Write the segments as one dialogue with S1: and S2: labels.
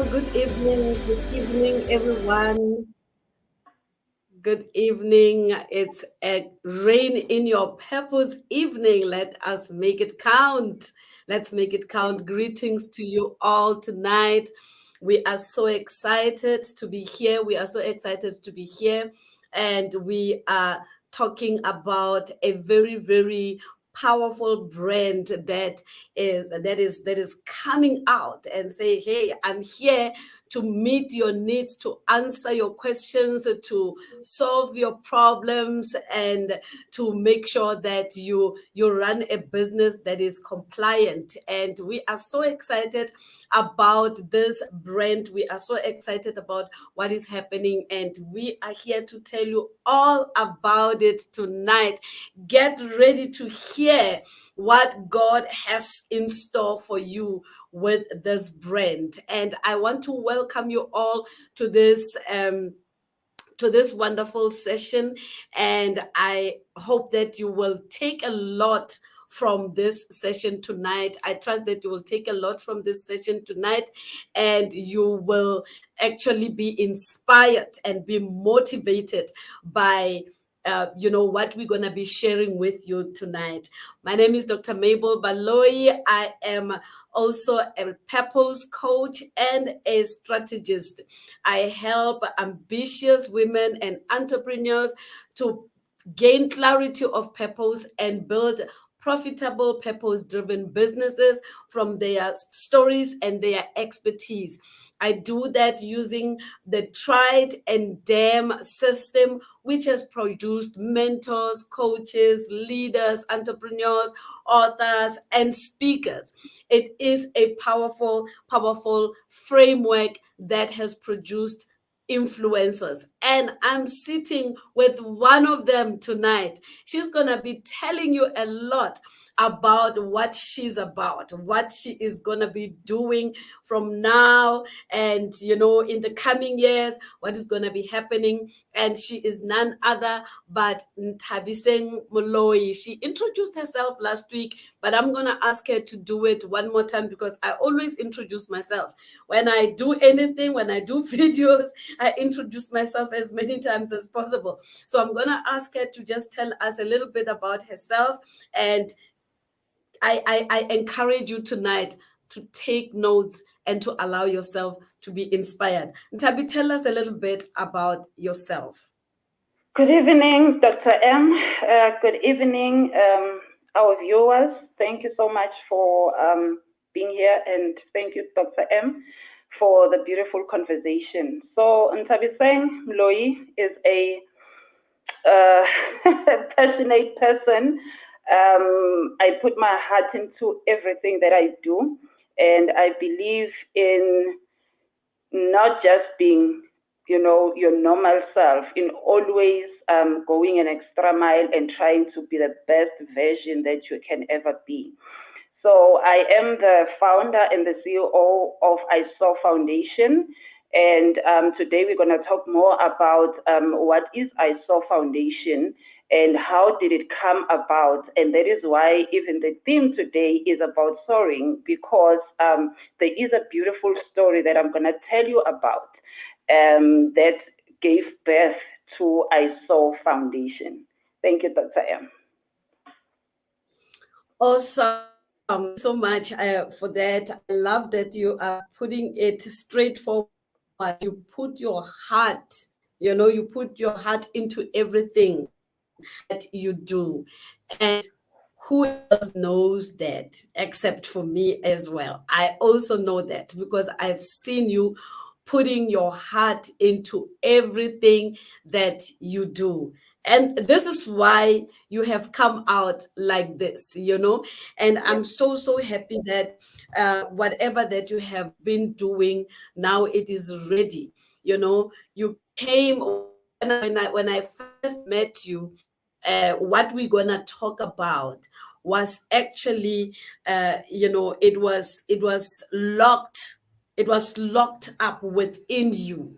S1: Good evening, everyone. Good evening. It's a rain in your purpose evening. Let us make it count. Let's make it count. Greetings to you all tonight. We are so excited to be here. We are so excited to be here. And we are talking about a very, very powerful brand that is coming out and say, hey, I'm here to meet your needs, to answer your questions, to solve your problems, and to make sure that you run a business that is compliant. And we are so excited about this brand. We are so excited about what is happening, and we are here to tell you all about it tonight. Get ready to hear what God has in store for you with this brand. And I want to welcome you all to this wonderful session, and I hope that you will take a lot from this session tonight. I trust that you will take a lot from this session tonight, and you will actually be inspired and be motivated by what we're going to be sharing with you tonight. My name is Dr. Mabel Baloyi. I am also a purpose coach and a strategist. I help ambitious women and entrepreneurs to gain clarity of purpose and build profitable purpose-driven businesses from their stories and their expertise. I do that using the tried and damn system, which has produced mentors, coaches, leaders, entrepreneurs, authors, and speakers. It is a powerful, powerful framework that has produced influencers, and I'm sitting with one of them tonight. She's gonna be telling you a lot about what she's about, what she is gonna be doing from now and in the coming years, what is gonna be happening. And she is none other but Nthabiseng Moloi. She introduced herself last week, but I'm gonna ask her to do it one more time because I always introduce myself when I do anything. When I do videos, I introduce myself as many times as possible. So I'm going to ask her to just tell us a little bit about herself. And I encourage you tonight to take notes and to allow yourself to be inspired. Ntabi, tell us a little bit about yourself.
S2: Good evening, Dr. M. Good evening, our viewers. Thank you so much for being here, and thank you, Dr. M, for the beautiful conversation. So, Nthabiseng Moloi is a passionate person. I put my heart into everything that I do, and I believe in not just being your normal self, in always going an extra mile and trying to be the best version that you can ever be. So I am the founder and the CEO of I SOAR Foundation. And today we're going to talk more about what is I SOAR Foundation and how did it come about. And that is why even the theme today is about soaring, because there is a beautiful story that I'm going to tell you about that gave birth to I SOAR Foundation. Thank you, Dr. M.
S1: Awesome. So much for that. I love that you are putting it straightforward. You put your heart, you put your heart into everything that you do. And who else knows that except for me as well? I also know that because I've seen you putting your heart into everything that you do. And this is why you have come out like this, And I'm so, so happy that whatever that you have been doing, now it is ready. You came when I first met you. What we're gonna talk about was actually, it was locked up within you.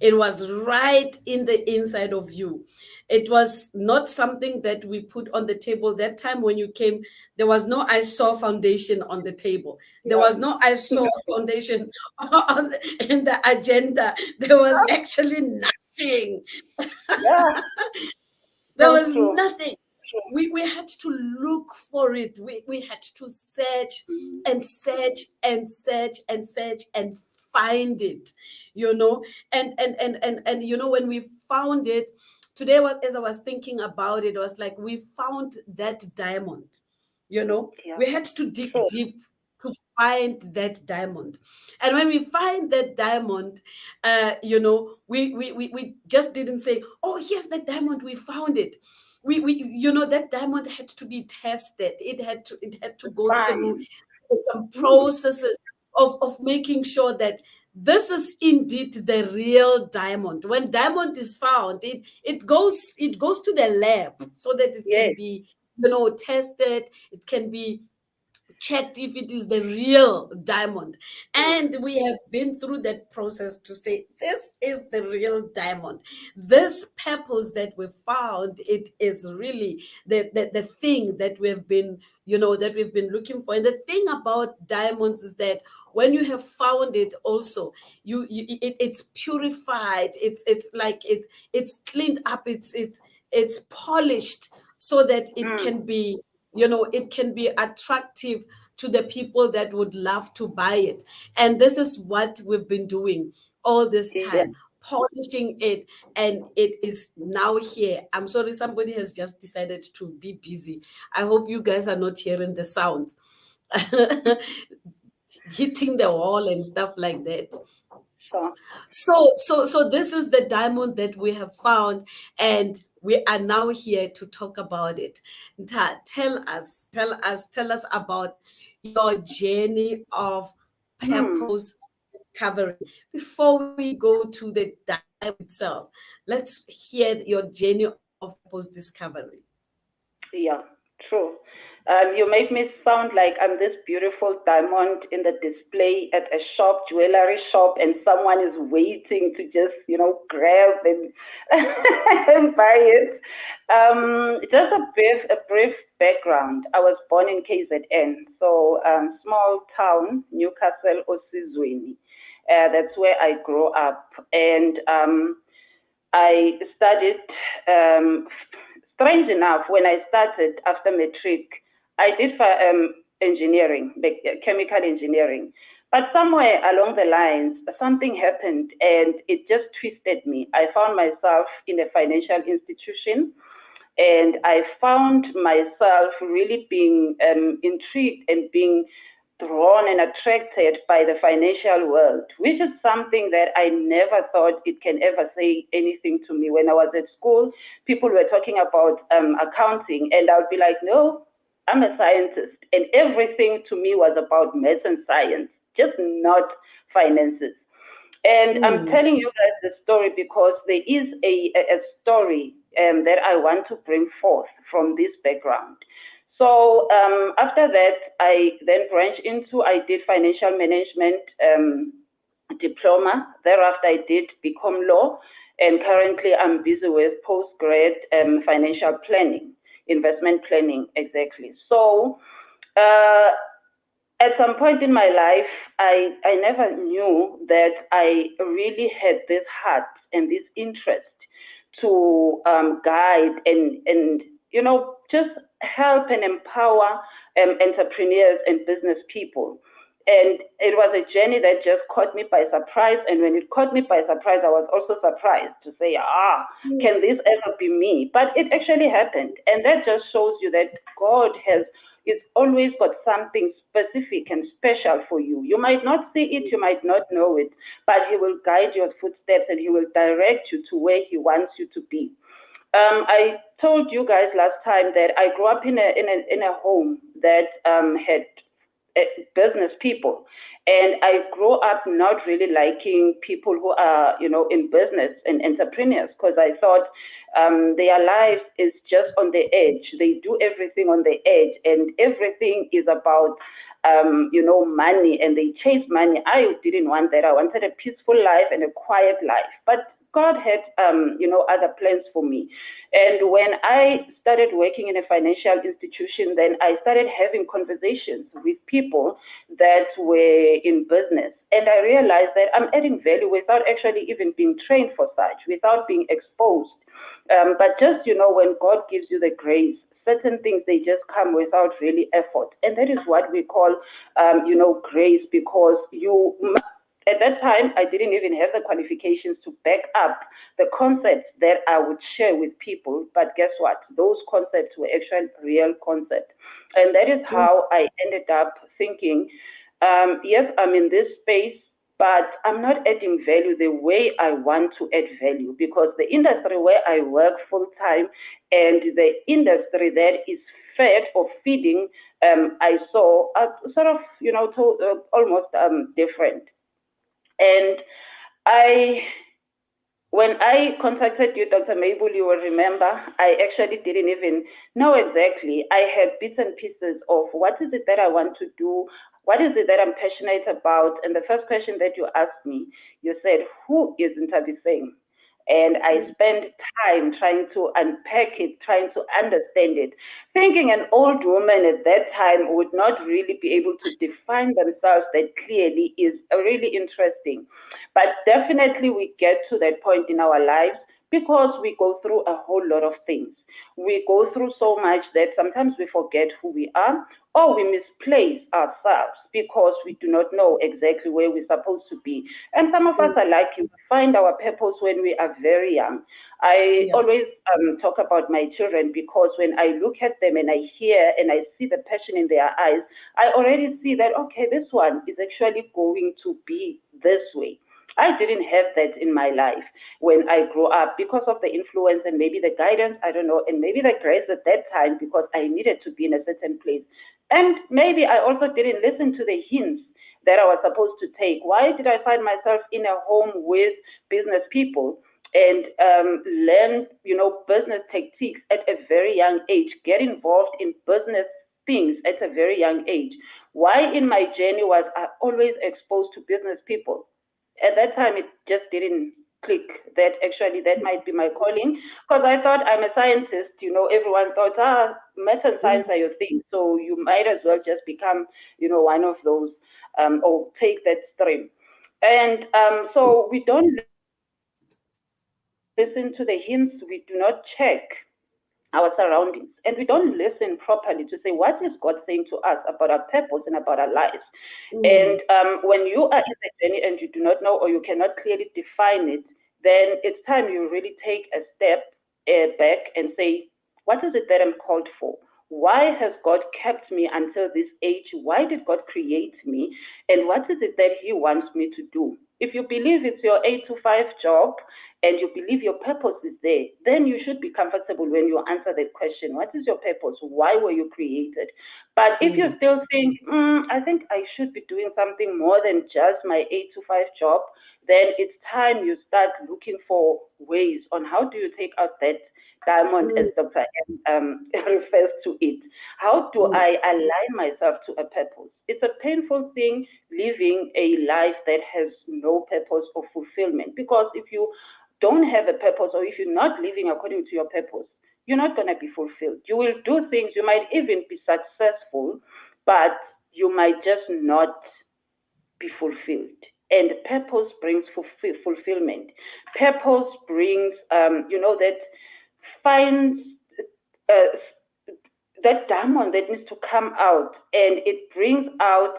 S1: It was right in the inside of you. It was not something that we put on the table. That time when you came, there was no I saw foundation on the table. There
S2: Yeah.
S1: was no I saw foundation in the agenda. There was actually nothing.
S2: Yeah.
S1: There
S2: So
S1: was
S2: true.
S1: nothing.
S2: True.
S1: We had to look for it. We had to search
S2: Mm.
S1: and search and search and search and find it, you know. And you know, when we found it, today as I was thinking about it, I was like, we found that diamond, you know.
S2: Yeah.
S1: We had to dig
S2: True.
S1: deep to find that diamond. And when we find that diamond, you know, we just didn't say, oh, yes, that diamond, we found it. We you know, that diamond had to be tested. It had to go through
S2: Fine.
S1: some
S2: Mm.
S1: processes of making sure that this is indeed the real diamond. When diamond is found, it goes to the lab so that it can
S2: Yes.
S1: be, you know, tested. It can be checked if it is the real diamond.
S2: True.
S1: And we have been through that process to say this is the real diamond. This purpose that we found, it is really the thing that we've been, you know, that we've been looking for. And the thing about diamonds is that when you have found it also, it's purified, it's like it's cleaned up, it's polished so that it
S2: Mm.
S1: can be, you know, it can be attractive to the people that would love to buy it. And this is what we've been doing all this
S2: Yeah.
S1: time, polishing it, and it is now here. I'm sorry, somebody has just decided to be busy. I hope you guys are not hearing the sounds hitting the wall and stuff like that.
S2: Sure.
S1: So this is the diamond that we have found, and we are now here to talk about it. Tell us about your journey of
S2: Hmm.
S1: purpose discovery. Before we go to the diamond itself, let's hear your journey of purpose discovery.
S2: Yeah, true. You make me sound like I'm this beautiful diamond in the display at a shop, jewelry shop, and someone is waiting to just, grab and, and buy it. Just a brief background. I was born in KZN, so small town, Newcastle, Osizweni. That's where I grew up, and I studied. Strange enough, when I started after matric, I did for engineering, chemical engineering. But somewhere along the lines, something happened and it just twisted me. I found myself in a financial institution, and I found myself really being intrigued and being drawn and attracted by the financial world, which is something that I never thought it can ever say anything to me. When I was at school, people were talking about accounting, and I would be like, no, I'm a scientist. And everything to me was about math and science, just not finances. And I'm
S1: Mm,
S2: telling you guys the story because there is a story that I want to bring forth from this background. So after that, I then branched into, I did financial management diploma. Thereafter, I did become law. And currently, I'm busy with postgrad financial planning, investment planning, exactly. So uh, at some point in my life, I never knew that I really had this heart and this interest to guide and just help and empower entrepreneurs and business people. And it was a journey that just caught me by surprise. And when it caught me by surprise, I was also surprised to say,
S1: mm,
S2: can this ever be me? But it actually happened. And that just shows you that God has it's always got something specific and special for you. You might not see it, you might not know it, but He will guide your footsteps and He will direct you to where He wants you to be. I told you guys last time that I grew up in a home that had business people, and I grew up not really liking people who are in business and entrepreneurs because I thought their lives is just on the edge. They do everything on the edge, and everything is about money, and they chase money. I didn't want that. I wanted a peaceful life and a quiet life. But God had, other plans for me. And when I started working in a financial institution, then I started having conversations with people that were in business. And I realized that I'm adding value without actually even being trained for such, without being exposed. But just, when God gives you the grace, certain things, they just come without really effort. And that is what we call, grace, because at that time, I didn't even have the qualifications to back up the concepts that I would share with people. But guess what? Those concepts were actually real concepts. And that is how I ended up thinking, yes, I'm in this space, but I'm not adding value the way I want to add value, because the industry where I work full time and the industry that is fed or feeding I saw are sort of, almost different. And I when I contacted you, Dr. Mabel, you will remember, I actually didn't even know exactly. I had bits and pieces of what is it that I want to do, what is it that I'm passionate about. And the first question that you asked me, you said, who is Ntabiseng? And I spent time trying to unpack it, trying to understand it, thinking an old woman at that time would not really be able to define themselves that clearly is really interesting. But definitely we get to that point in our lives because we go through a whole lot of things. We go through so much that sometimes we forget who we are, or we misplace ourselves because we do not know exactly where we're supposed to be. And some of us are lucky, we find our purpose when we are very young. I
S1: Yeah.
S2: always talk about my children, because when I look at them and I hear and I see the passion in their eyes, I already see that, okay, this one is actually going to be this way. I didn't have that in my life when I grew up because of the influence and maybe the guidance, I don't know, and maybe the grace at that time because I needed to be in a certain place. And maybe I also didn't listen to the hints that I was supposed to take. Why did I find myself in a home with business people and learn, business tactics at a very young age, get involved in business things at a very young age? Why in my journey was I always exposed to business people? At that time, it just didn't click that actually that might be my calling, because I thought I'm a scientist. Everyone thought, math and science are your thing, so you might as well just become, one of those, or take that stream. And so we don't listen to the hints, we do not check our surroundings, and we don't listen properly to say, what is God saying to us about our purpose and about our lives? And when you are in the journey and you do not know, or you cannot clearly define it, then it's time you really take a step back and say, what is it that I'm called for? Why has God kept me until this age? Why did God create me? And what is it that He wants me to do? If you believe it's your 8 to 5 job and you believe your purpose is there, then you should be comfortable when you answer that question. What is your purpose? Why were you created? But if you still think, I think I should be doing something more than just my 8 to 5 job, then it's time you start looking for ways on how do you take out that diamond, as Dr. M refers to it. How do I align myself to a purpose? It's a painful thing living a life that has no purpose or fulfillment, because if you don't have a purpose, or if you're not living according to your purpose, you're not going to be fulfilled. You will do things, you might even be successful, but you might just not be fulfilled. And purpose brings fulfillment. Purpose brings, that finds uh, that diamond that needs to come out, and it brings out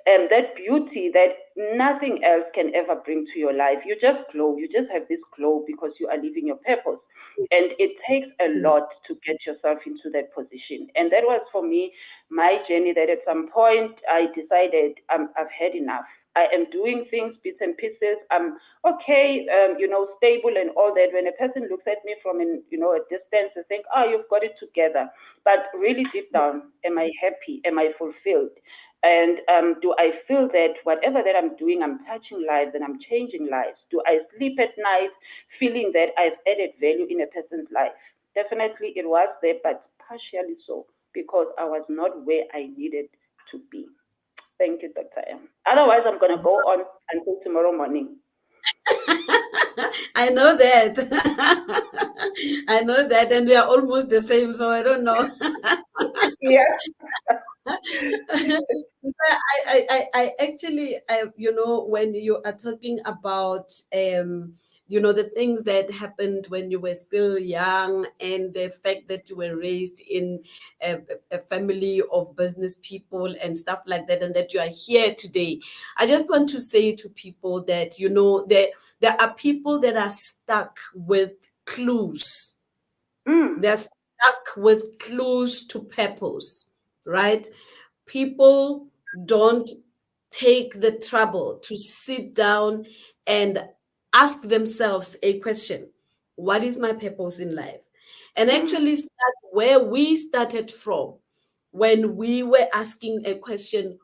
S2: that beauty that nothing else can ever bring to your life. You just glow. You just have this glow because you are living your purpose. And it takes a lot to get yourself into that position. And that was for me my journey, that at some point I decided I've had enough. I am doing things, bits and pieces. I'm okay, stable and all that. When a person looks at me from a distance, they think, oh, you've got it together. But really deep down, am I happy? Am I fulfilled? And do I feel that whatever that I'm doing, I'm touching lives and I'm changing lives? Do I sleep at night feeling that I've added value in a person's life? Definitely it was there, but partially so, because I was not where I needed to be. Thank you, Dr. M. Otherwise, I'm going to go on until tomorrow morning.
S1: I know that. I know that, and we are almost the same, so I don't know.
S2: Yeah.
S1: I actually, when you are talking about, the things that happened when you were still young, and the fact that you were raised in a family of business people and stuff like that, and that you are here today, I just want to say to people that, there are people that are stuck with clues.
S2: Mm.
S1: They're stuck with clues to purpose, right? People don't take the trouble to sit down and ask themselves a question: what is my purpose in life? And
S2: Mm.
S1: actually start where we started from, when we were asking a question: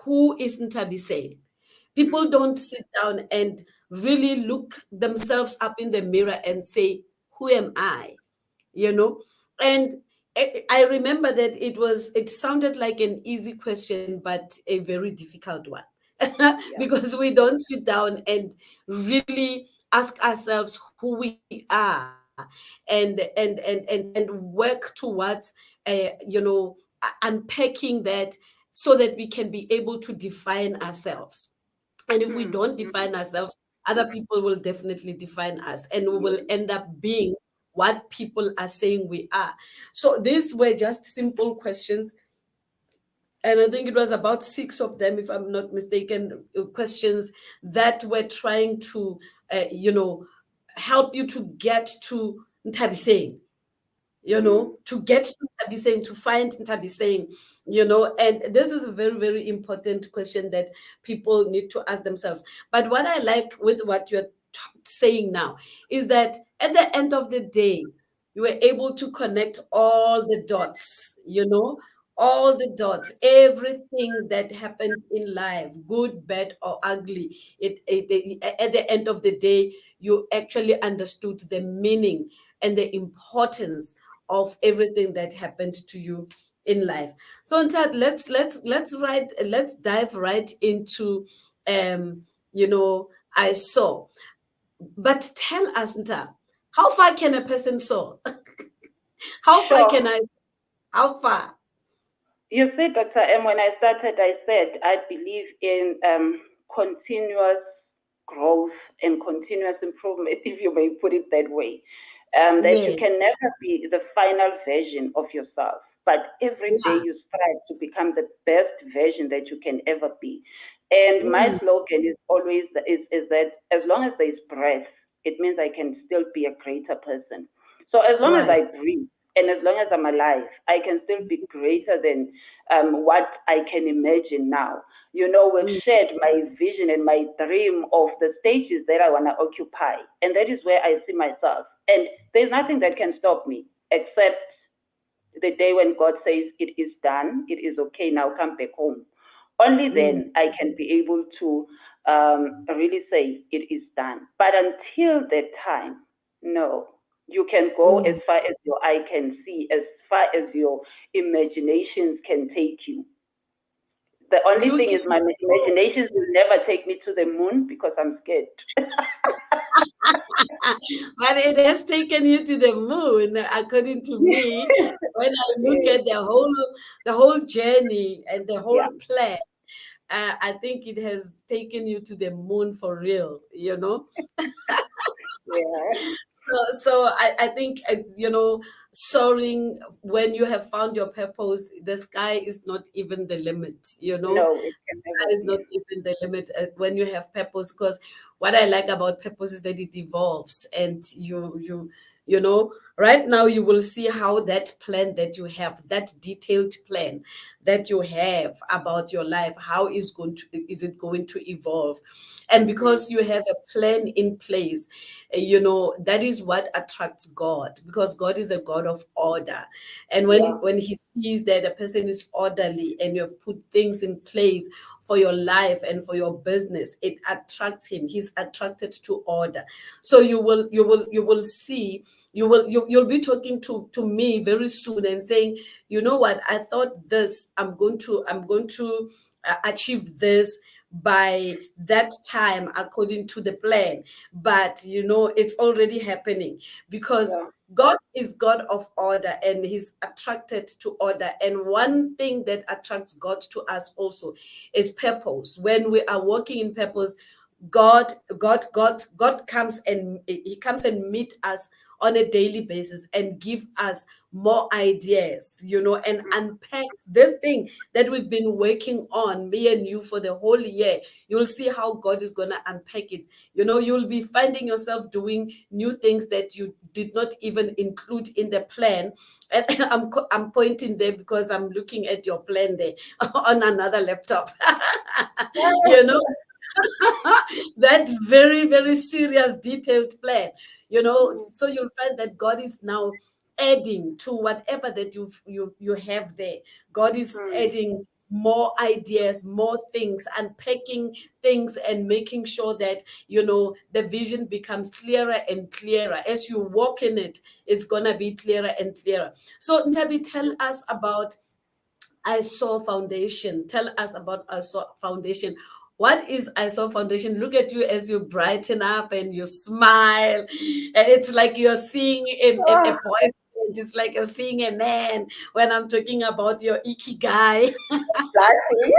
S1: who is Ntabiseng? People don't sit down and really look themselves up in the mirror and say, who am I? you know and I remember that it sounded like an easy question, but a very difficult one.
S2: Yeah.
S1: Because we don't sit down and really ask ourselves who we are, and work towards unpacking that, so that we can be able to define ourselves. And if we
S2: Mm.
S1: don't
S2: Mm.
S1: define ourselves, other people will definitely define us, and we will
S2: Yeah.
S1: end up being what people are saying we are. So these were just simple questions. And I think it was about six of them, if I'm not mistaken, questions that were trying to, help you to get to Ntabiseng,
S2: Mm.
S1: to get to Ntabiseng, to find Ntabiseng, and this is a very, very important question that people need to ask themselves. But what I like with what you're saying now is that at the end of the day, you were able to connect all the dots, all the dots, everything that happened in life, good, bad, or ugly. At the end of the day, you actually understood the meaning and the importance of everything that happened to you in life. So Ntat, let's dive right into um, I saw. But tell us, Nta, how far can a person soar? How far can
S2: Sure.
S1: I? How far?
S2: You see, Dr. M, when I started, I said I believe in continuous growth and continuous improvement, if you may put it that way. That you
S1: Yes.
S2: can never be the final version of yourself, but every day
S1: Yeah.
S2: you strive to become the best version that you can ever be. And my
S1: Mm,
S2: slogan is always is that as long as there is breath, it means I can still be a greater person. So as long as
S1: right.
S2: I breathe, and as long as I'm alive, I can still be greater than what I can imagine now. We've
S1: Mm,
S2: shared my vision and my dream of the stages that I want to occupy. And that is where I see myself. And there's nothing that can stop me except the day when God says, it is done, it is okay, now come back home. Only
S1: mm,
S2: then I can be able to really say, it is done. But until that time, no. You can go as
S1: mm.
S2: far as your eye can see, as far as your imaginations can take you. The only
S1: You
S2: thing
S1: can
S2: is, my
S1: go.
S2: imaginations will never take me to the moon because I'm scared.
S1: But it has taken you to the moon, according to me. When I look
S2: Yes.
S1: at the whole journey and the
S2: Yeah.
S1: whole plan, I think it has taken you to the moon for real.
S2: Yeah.
S1: So I think, soaring, when you have found your purpose, the sky is not even the limit.
S2: No, it can never
S1: Is
S2: be.
S1: not even the limit when you have purpose, because what I like about purpose is that it evolves, and right now you will see how that plan that you have, that detailed plan that you have about your life, how is it going to evolve. And
S2: Mm-hmm.
S1: because you have a plan in place, that is what attracts God, because God is a God of order. And when
S2: Yeah.
S1: he sees that a person is orderly, and you have put things in place for your life and for your business, it attracts him. He's attracted to order. So you will see, you'll be talking to me very soon and saying, you know what, I thought this, I'm going to achieve this, by that time according to the plan, but it's already happening, because
S2: Yeah.
S1: God is God of order, and he's attracted to order. And one thing that attracts God to us also is purpose. When we are walking in purpose, God comes, and he comes and meet us on a daily basis and give us more ideas, and unpacks this thing that we've been working on, me and you, for the whole year. You'll see how God is going to unpack it. You'll be finding yourself doing new things that you did not even include in the plan. And I'm pointing there because I'm looking at your plan there on another laptop. you know that very, very serious, detailed plan. So you'll find that God is now adding to whatever that you have there. God is
S2: Mm.
S1: adding more ideas, more things, unpacking things, and making sure that the vision becomes clearer and clearer. As you walk in it, it's gonna be clearer and clearer. So Ntabi, tell us about I SOAR Foundation. Tell us about I SOAR Foundation. What is I SOAR Foundation? Look at you as you brighten up and you smile. And it's like you're seeing a
S2: Oh,
S1: boyfriend. It's like you're seeing a man when I'm talking about your Ikigai.
S2: exactly.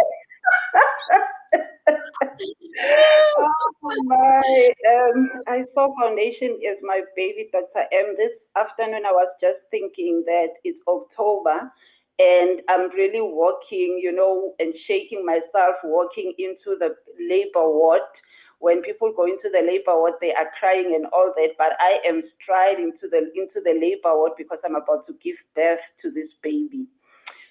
S2: Oh my, I saw foundation is my baby, Dr. M. This afternoon, I was just thinking that it's October and I'm really walking, and shaking myself, walking into the labor ward. When people go into the labor ward, they are crying and all that, but I am striding into the labor ward because I'm about to give birth to this baby.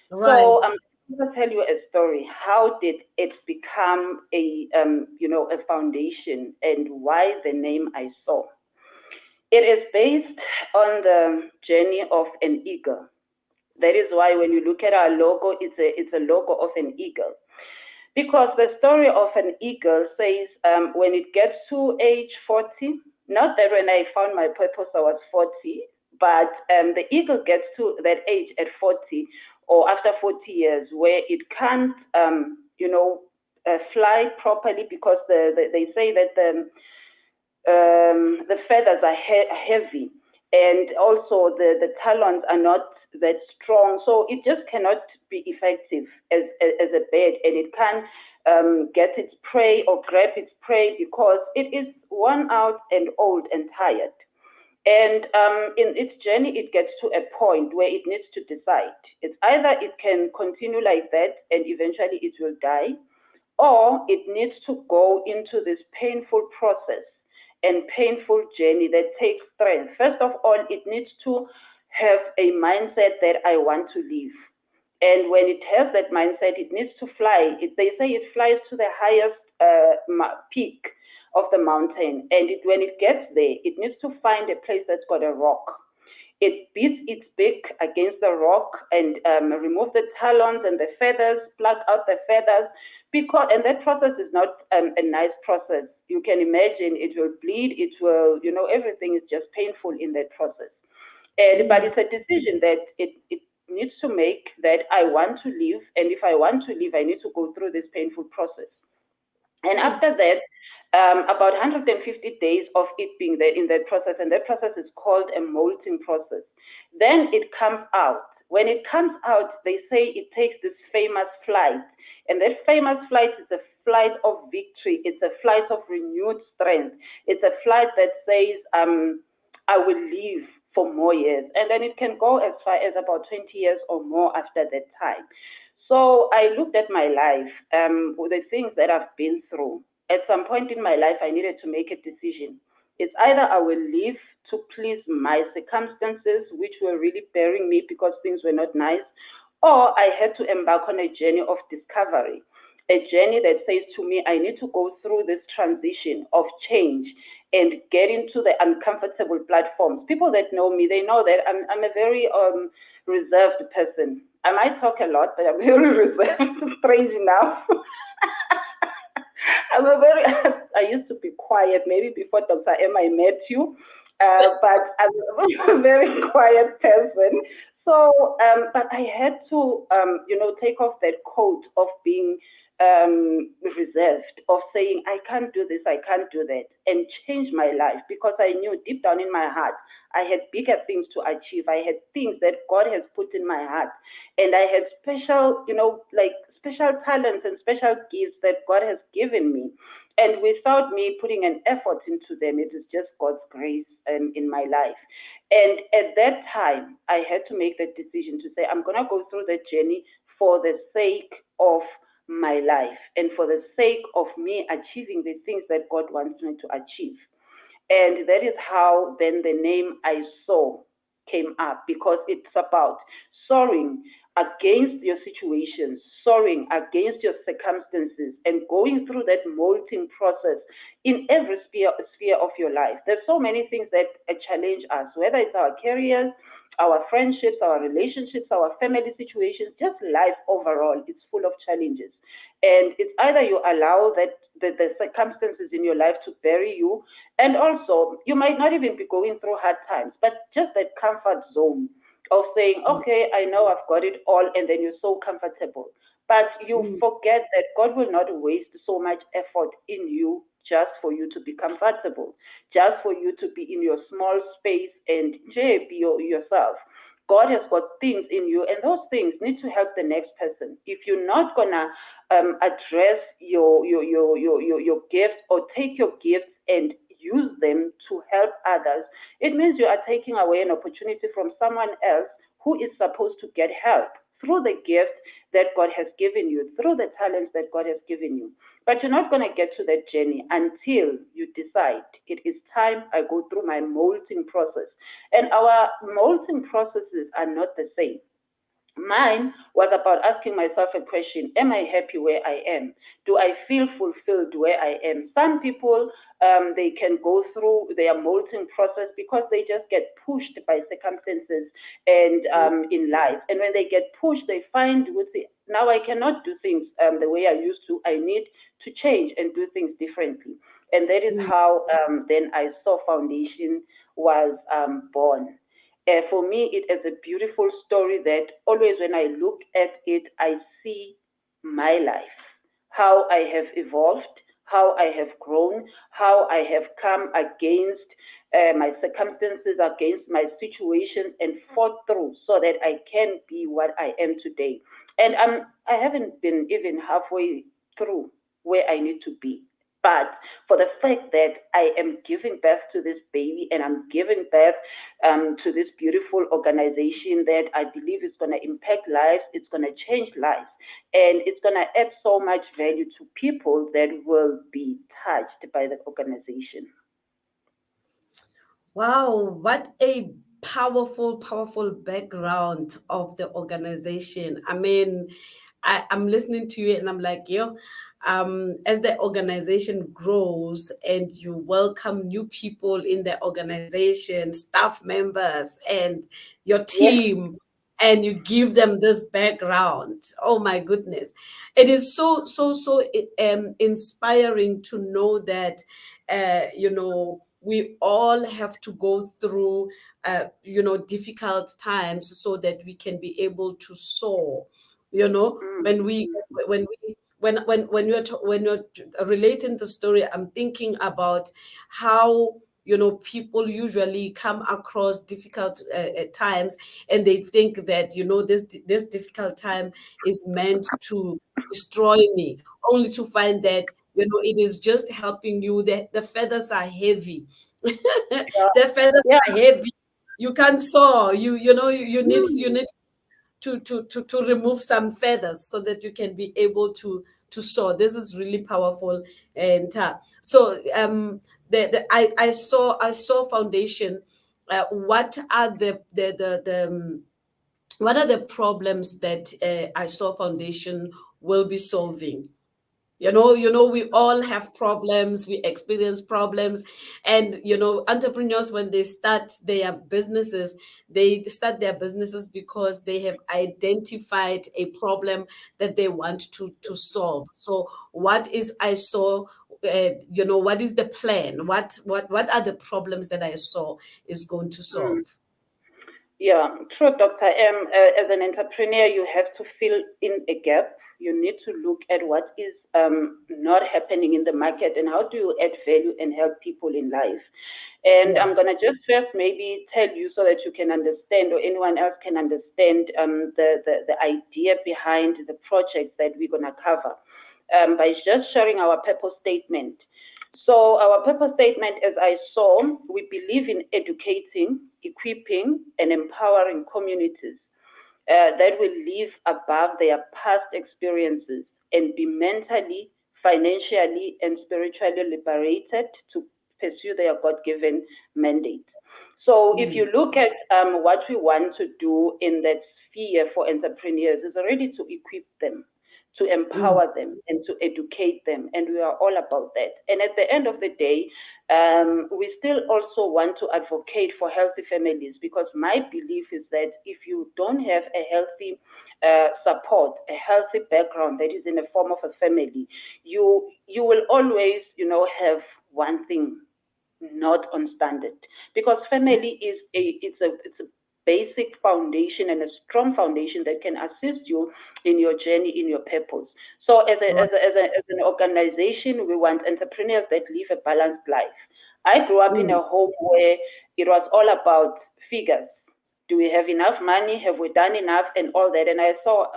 S2: So
S1: Right.
S2: I'm going to tell you a story. How did it become a foundation, and why the name I saw? It is based on the journey of an eagle. That is why when you look at our logo, it's a logo of an eagle. Because the story of an eagle says when it gets to age 40, not that when I found my purpose I was 40, but the eagle gets to that age at 40 or after 40 years where it can't, fly properly because they say that the feathers are heavy, and also the talons are not that strong, so it just cannot be effective as a bird, and it can't get its prey or grab its prey because it is worn out and old and tired. And in its journey, it gets to a point where it needs to decide. It's either it can continue like that and eventually it will die, or it needs to go into this painful process and painful journey that takes strength. First of all, it needs to have a mindset that I want to live. And when it has that mindset, it needs to fly. They say it flies to the highest peak of the mountain. And when it gets there, it needs to find a place that's got a rock. It beats its beak against the rock and remove the talons and the feathers, pluck out the feathers, and that process is not a nice process. You can imagine it will bleed, it will, everything is just painful in that process. But it's a decision that it needs to make, that I want to live, and if I want to live, I need to go through this painful process. And after that, about 150 days of it being there in that process, and that process is called a molting process. Then it comes out. When it comes out, they say it takes this famous flight. And that famous flight is a flight of victory. It's a flight of renewed strength. It's a flight that says, I will live for more years. And then it can go as far as about 20 years or more after that time. So I looked at my life, with the things that I've been through. At some point in my life, I needed to make a decision. It's either I will live to please my circumstances, which were really bearing me because things were not nice, or I had to embark on a journey of discovery, a journey that says to me, I need to go through this transition of change and get into the uncomfortable platforms. People that know me, they know that I'm a very reserved person. I might talk a lot, but I'm very reserved, strange enough. I used to be quiet, maybe before Dr. M I met you, but I'm a very quiet person. So, but I had to, take off that coat of being reserved, of saying, I can't do this, I can't do that, and change my life, because I knew deep down in my heart I had bigger things to achieve. I had things that God has put in my heart, and I had special, like special talents and special gifts that God has given me. And without me putting an effort into them, it is just God's grace in my life. And at that time, I had to make that decision to say, I'm going to go through the journey for the sake of my life and for the sake of me achieving the things that God wants me to achieve. And that is how then the name I SOAR came up, because it's about soaring against your situations, soaring against your circumstances, and going through that molting process in every sphere of your life. There's so many things that challenge us, whether it's our careers, our friendships, our relationships, our family situations, just life overall. It's full of challenges. And it's either you allow that the circumstances in your life to bury you, and also you might not even be going through hard times, but just that comfort zone of saying, okay, I know I've got it all, and then you're so comfortable. But you forget that God will not waste so much effort in you just for you to be comfortable, just for you to be in your small space and be yourself. God has got things in you, and those things need to help the next person. If you're not gonna address your gifts, or take your gifts and use them to help others, it means you are taking away an opportunity from someone else who is supposed to get help through the gift that God has given you, through the talents that God has given you. But you're not going to get to that journey until you decide it is time I go through my molting process. And our molting processes are not the same. Mine was about asking myself a question: am I happy where I am? Do I feel fulfilled where I am? Some people, they can go through their molting process because they just get pushed by circumstances and in life. And when they get pushed, they find now I cannot do things the way I used to. I need to change and do things differently. And that is how then I SOAR Foundation was born. For me, it is a beautiful story that always when I look at it, I see my life, how I have evolved, how I have grown, how I have come against my circumstances, against my situations, and fought through so that I can be what I am today. And I haven't been even halfway through where I need to be. But for the fact that I am giving birth to this baby, and I'm giving birth to this beautiful organization that I believe is going to impact lives, it's going to change lives, and it's going to add so much value to people that will be touched by the organization.
S1: Wow, what a powerful, powerful background of the organization. I mean, I'm listening to you and I'm like, as the organization grows and you welcome new people in the organization, staff members, and your
S2: Yes.
S1: team, and you give them this background. Oh my goodness. It is so inspiring to know that, we all have to go through, difficult times so that we can be able to soar. You know,
S2: Mm,
S1: when we when we when you're relating the story, I'm thinking about how, people usually come across difficult times, and they think that, this difficult time is meant to destroy me, only to find that, it is just helping you. The feathers are heavy.
S2: yeah.
S1: The feathers
S2: Yeah.
S1: are heavy. You can soar. You need
S2: Mm,
S1: to remove some feathers so that you can be able to soar. This is really powerful. And I saw foundation. What are what are the problems that I saw foundation will be solving? We all have problems, we experience problems. And entrepreneurs, when they start their businesses, because they have identified a problem that they want to solve. So what is I saw, what is the plan, what are the problems that I saw is going to
S2: mm.
S1: solve?
S2: Yeah, true, Dr. M. As an entrepreneur, you have to fill in a gap. You need to look at what is not happening in the market and how do you add value and help people in life. And I'm going to just first maybe tell you so that you can understand, or anyone else can understand, the idea behind the project that we're going to cover, by just sharing our purpose statement. So our purpose statement, as I saw, we believe in educating, equipping, and empowering communities that will live above their past experiences and be mentally, financially, and spiritually liberated to pursue their God-given mandate. So if you look at what we want to do in that sphere for entrepreneurs, is already to equip them, to empower them, and to educate them. And we are all about that. And at the end of the day, we still also want to advocate for healthy families, because my belief is that if you don't have a healthy support, a healthy background that is in the form of a family, you will always, have one thing not on standard, because family is it's a basic foundation and a strong foundation that can assist you in your journey, in your purpose. So as an organization, we want entrepreneurs that live a balanced life. I grew up in a home where it was all about figures. Do we have enough money? Have we done enough? And all that. And I saw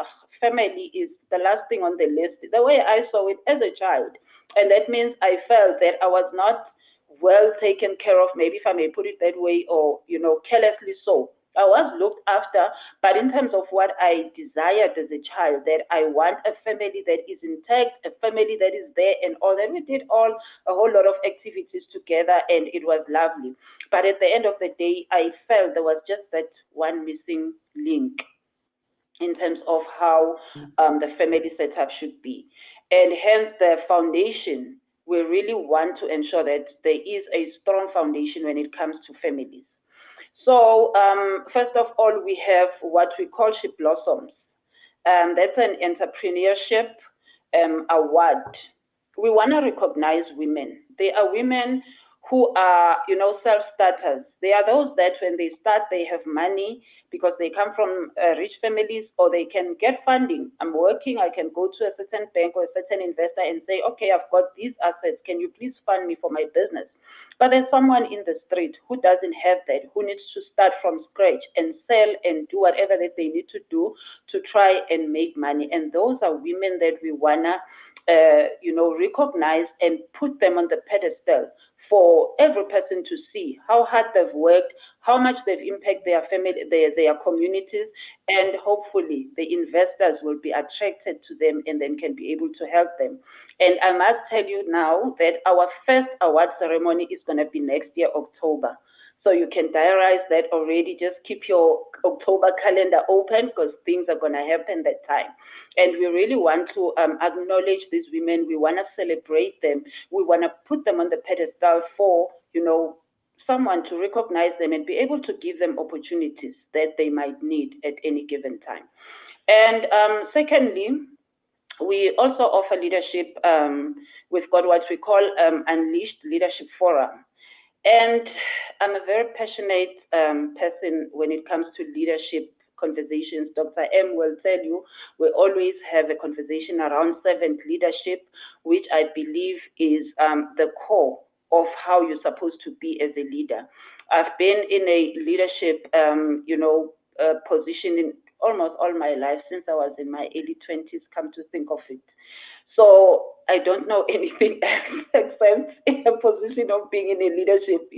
S2: family is the last thing on the list, the way I saw it as a child. And that means I felt that I was not well taken care of, maybe if I may put it that way, or, carelessly so. I was looked after, but in terms of what I desired as a child, that I want a family that is intact, a family that is there and all that. We did a whole lot of activities together and it was lovely. But at the end of the day, I felt there was just that one missing link in terms of how the family setup should be. And hence the foundation, we really want to ensure that there is a strong foundation when it comes to families. So first of all, we have what we call She Blossoms. That's an entrepreneurship award. We want to recognize women. They are women who are, self-starters. They are those that when they start, they have money because they come from rich families, or they can get funding. I'm working, I can go to a certain bank or a certain investor and say, okay, I've got these assets. Can you please fund me for my business? But there's someone in the street who doesn't have that, who needs to start from scratch and sell and do whatever that they need to do to try and make money. And those are women that we wanna, recognize and put them on the pedestal for every person to see how hard they've worked, how much they've impacted their family, their communities, and hopefully the investors will be attracted to them and then can be able to help them. And I must tell you now that our first award ceremony is going to be next year, October. So you can diarize that already. Just keep your October calendar open, because things are going to happen that time. And we really want to acknowledge these women. We want to celebrate them. We want to put them on the pedestal for, someone to recognize them and be able to give them opportunities that they might need at any given time. And secondly, we also offer leadership. We've got what we call Unleashed Leadership Forum. And I'm a very passionate person when it comes to leadership conversations. Dr. M will tell you, we always have a conversation around servant leadership, which I believe is the core of how you're supposed to be as a leader. I've been in a leadership, position in almost all my life since I was in my early 20s, come to think of it. So I don't know anything else except in a position of being in a leadership,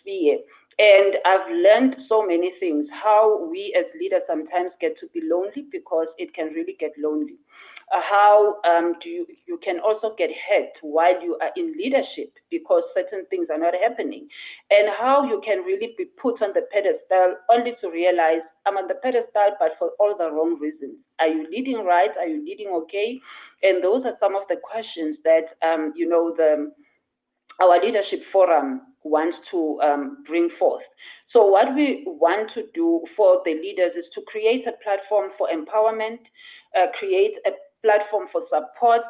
S2: sphere. And I've learned so many things, how we as leaders sometimes get to be lonely, because it can really get lonely. How you can also get hurt while you are in leadership because certain things are not happening, and how you can really be put on the pedestal only to realize I'm on the pedestal but for all the wrong reasons. Are you leading right? Are you leading okay? And those are some of the questions that our leadership forum wants to bring forth. So what we want to do for the leaders is to create a platform for empowerment, create a platform for support,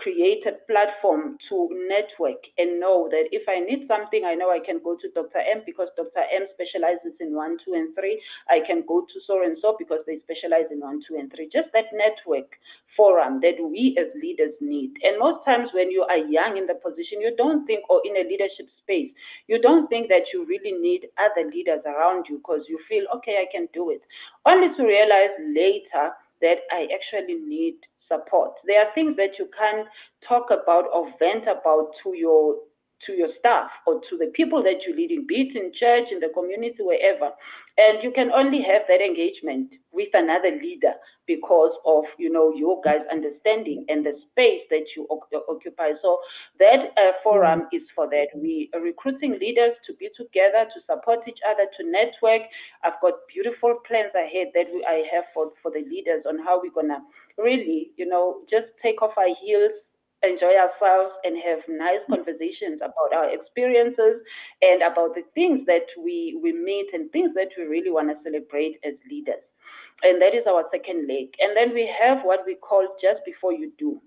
S2: create a platform to network and know that if I need something, I know I can go to Dr. M because Dr. M specializes in 1, 2, and 3. I can go to so and so because they specialize in 1, 2, and 3. Just that network forum that we as leaders need. And most times when you are young in the position, you don't think, or in a leadership space, you don't think that you really need other leaders around you because you feel, okay, I can do it. Only to realize later that I actually need support. There are things that you can't talk about or vent about to your staff or to the people that you lead in, be it in church, in the community, wherever. And you can only have that engagement with another leader because of your guys' understanding and the space that you occupy. So that forum is for that. We are recruiting leaders to be together, to support each other, to network. I've got beautiful plans ahead that I have for the leaders on how we're gonna really, just take off our heels, enjoy ourselves, and have nice conversations about our experiences and about the things that we meet and things that we really want to celebrate as leaders. And that is our second leg. And then we have what we call just before you do.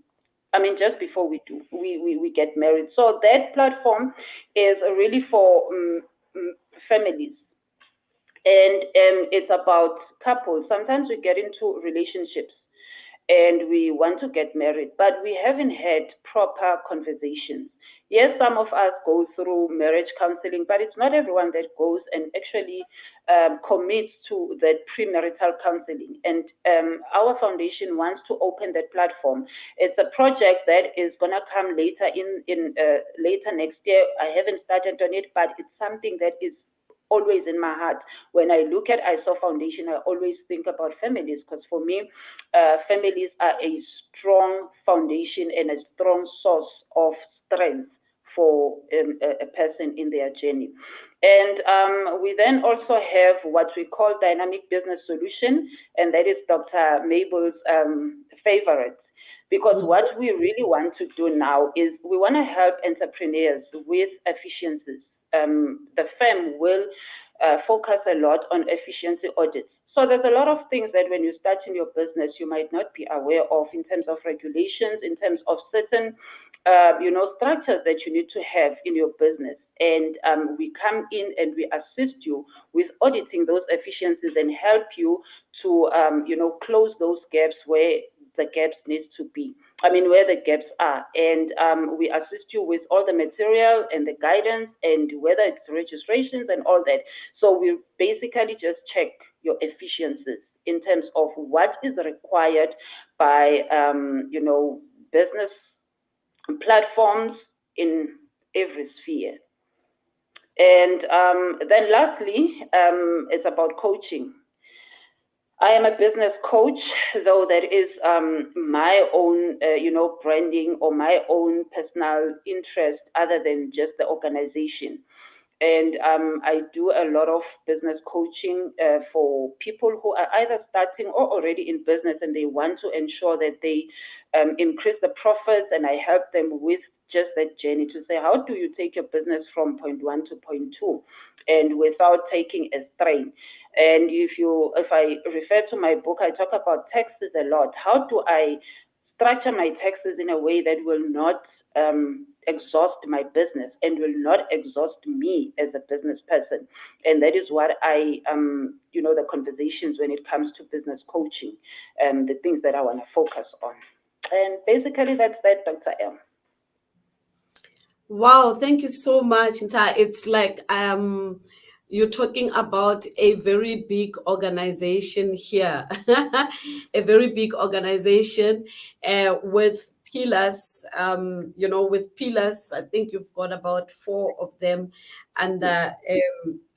S2: I mean, just before we do, we get married. So that platform is really for families. And it's about couples. Sometimes we get into relationships and we want to get married, but we haven't had proper conversations. Yes, some of us go through marriage counseling, but it's not everyone that goes and actually commits to that premarital counseling. And our foundation wants to open that platform. It's a project that is going to come later in later next year. I haven't started on it, but it's something that is always in my heart. When I look at I SOAR Foundation, I always think about families because for me, families are a strong foundation and a strong source of strength for a person in their journey. And we then also have what we call dynamic business solution, and that is Dr. Mabel's favorite. Because what we really want to do now is we want to help entrepreneurs with efficiencies. The firm will focus a lot on efficiency audits. So there's a lot of things that when you start in your business, you might not be aware of in terms of regulations, in terms of certain structures that you need to have in your business. And we come in and we assist you with auditing those efficiencies and help you to, close those gaps where the gaps needs to be. I mean, where the gaps are. And we assist you with all the material and the guidance and whether it's registrations and all that. So we basically just check your efficiencies in terms of what is required by, business platforms in every sphere. And then lastly, it's about coaching. I am a business coach, though that is my own, branding or my own personal interest other than just the organization. And I do a lot of business coaching for people who are either starting or already in business and they want to ensure that they increase the profits, and I help them with just that journey to say, how do you take your business from point 1 to point 2 and without taking a strain? And if I refer to my book, I talk about taxes a lot. How do I structure my taxes in a way that will not exhaust my business and will not exhaust me as a business person? And that is what the conversations when it comes to business coaching, the things that I want to focus on. And basically that's that, Dr. L.
S1: Wow, thank you so much, Nta. It's like you're talking about a very big organization here, a very big organization with pillars. With pillars, I think you've got about 4 of them under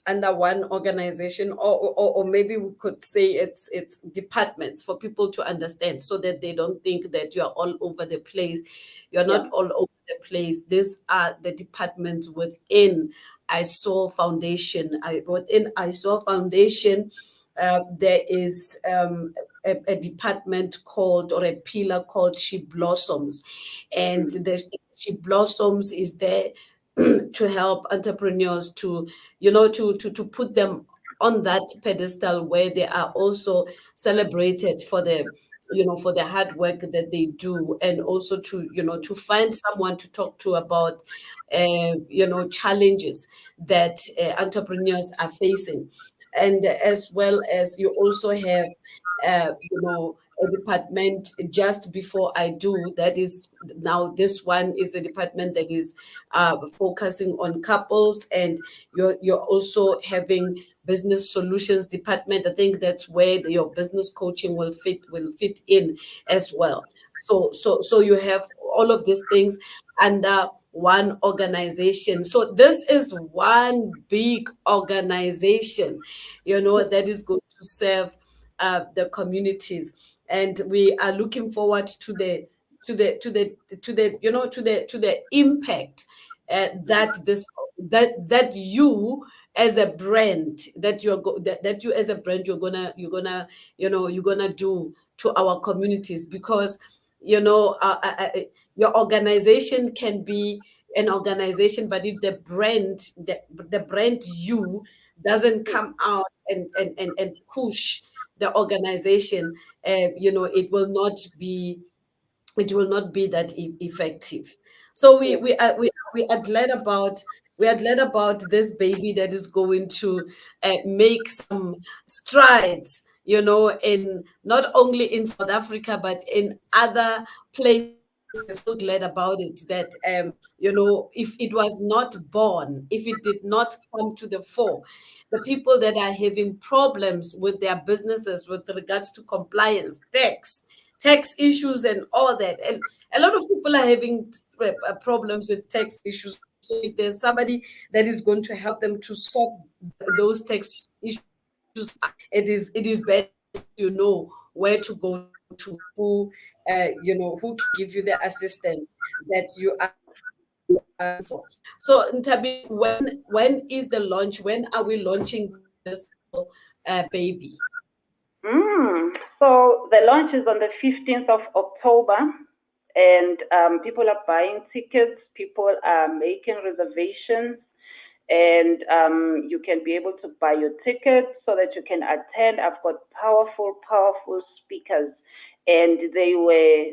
S1: under one organization, or maybe we could say it's departments for people to understand, so that they don't think that you are all over the place. You're not all over the place. These are the departments within I SOAR Foundation. Within I SOAR Foundation, there is a department called, or a pillar called She Blossoms. And the She Blossoms is there to help entrepreneurs to put them on that pedestal where they are also celebrated for the for the hard work that they do, and also to, to find someone to talk to about, challenges that entrepreneurs are facing. And as well as you also have, a department just before I do, that is now, this one is a department that is focusing on couples, and you're also having business solutions department. I think that's where your business coaching will fit in as well. So you have all of these things under one organization. So this is one big organization, that is going to serve the communities, and we are looking forward to the impact that you as a brand, that you as a brand, you're gonna do to our communities. Because your organization can be an organization, but if the brand you doesn't come out and push the organization, it will not be that effective. So we
S2: Yes.
S1: we are we, we are glad about this baby that is going to make some strides, in not only in South Africa but in other places. We are so glad about it, that if it was not born, if it did not come to the fore, the people that are having problems with their businesses with regards to compliance, tax issues and all that. And a lot of people are having problems with tax issues. So if there's somebody that is going to help them to sort those tax issues out, it is better if you know where to go to, who can give you the assistance that you are looking for. So Ntabi, when is the launch? When are we launching this little baby?
S2: So the launch is on the 15th of October, and people are buying tickets, people are making reservations, and you can be able to buy your tickets so that you can attend. I've got powerful, powerful speakers, and they were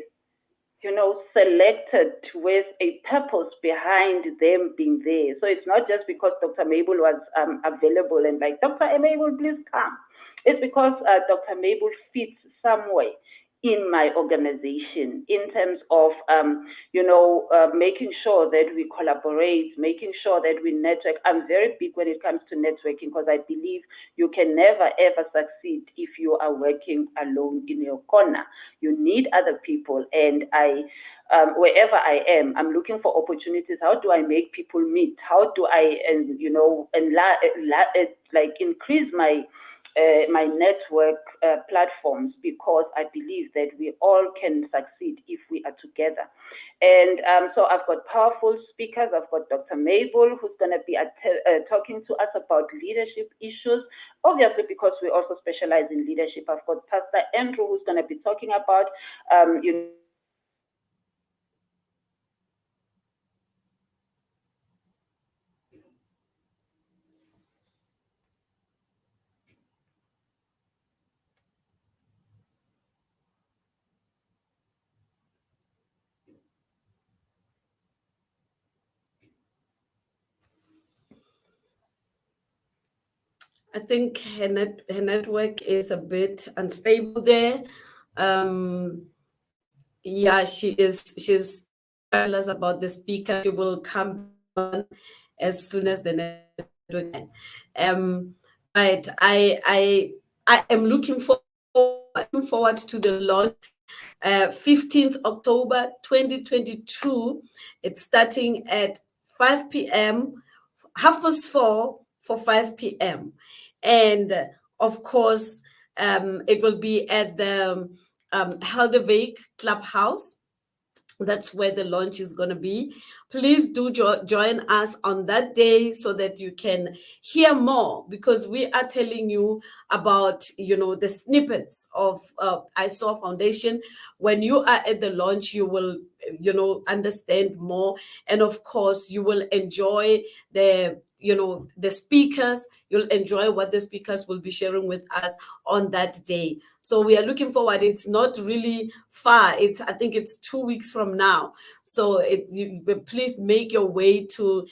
S2: selected with a purpose behind them being there. So it's not just because Dr. Mabel was available and like, Dr. Mabel, please come. It's because Dr. Mabel fits somewhere in my organization in terms of, making sure that we collaborate, making sure that we network. I'm very big when it comes to networking because I believe you can never, ever succeed if you are working alone in your corner. You need other people. And wherever I am, I'm looking for opportunities. How do I make people meet? How do I, increase my network platforms, because I believe that we all can succeed if we are together. And so I've got powerful speakers. I've got Dr. Mabel, who's going to be talking to us about leadership issues, obviously because we also specialize in leadership. I've got Pastor Andrew, who's going to be talking about,
S1: I think her network is a bit unstable there. Yeah, she's telling us about the speaker. She will come back on as soon as the network can. Right. I am looking forward to the launch. 15th October 2022. It's starting at 5 p.m., 4:30 for 5 p.m. And of course, it will be at the Helderweg Clubhouse. That's where the launch is going to be. Please do join us on that day so that you can hear more, because we are telling you about the snippets of I SOAR Foundation. When you are at the launch, you will understand more, and of course you will enjoy the the speakers. You'll enjoy what the speakers will be sharing with us on that day. So we are looking forward. It's not really far. I think it's 2 weeks from now. So please make your way to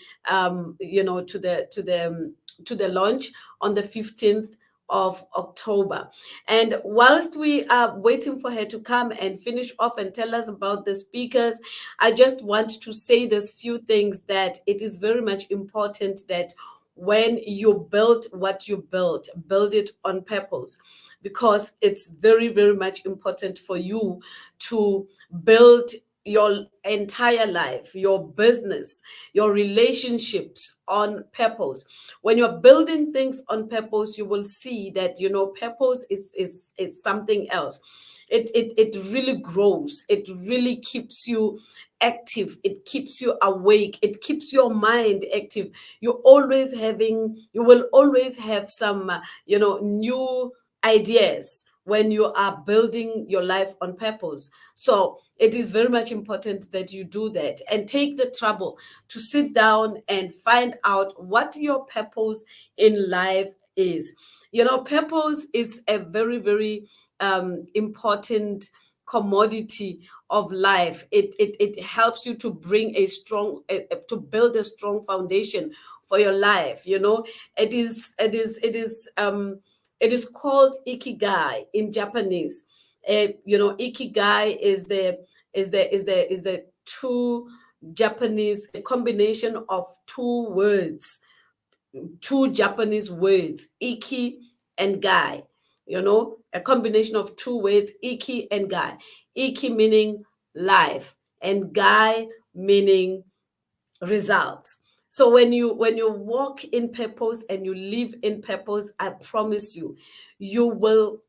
S1: to the launch on the 15th of October. And whilst we are waiting for her to come and finish off and tell us about the speakers, I just want to say this few things, that it is very much important that when you build what you build it on purpose, because it's very, very much important for you to build your entire life, your business, your relationships on purpose. When you're building things on purpose, you will see that purpose is something else. It really grows. It really keeps you active. It keeps you awake. It keeps your mind active. You will always have some new ideas when you are building your life on purpose. So it is very much important that you do that and take the trouble to sit down and find out what your purpose in life is. Purpose is a very, very important commodity of life. It helps you to bring to build a strong foundation for your life. It is called Ikigai in Japanese. Ikigai is the two Japanese, a combination of two Japanese words, Iki and Gai. A combination of two words, Iki and Gai. Iki meaning life, and Gai meaning results. So when you walk in purpose and you live in purpose, I promise you will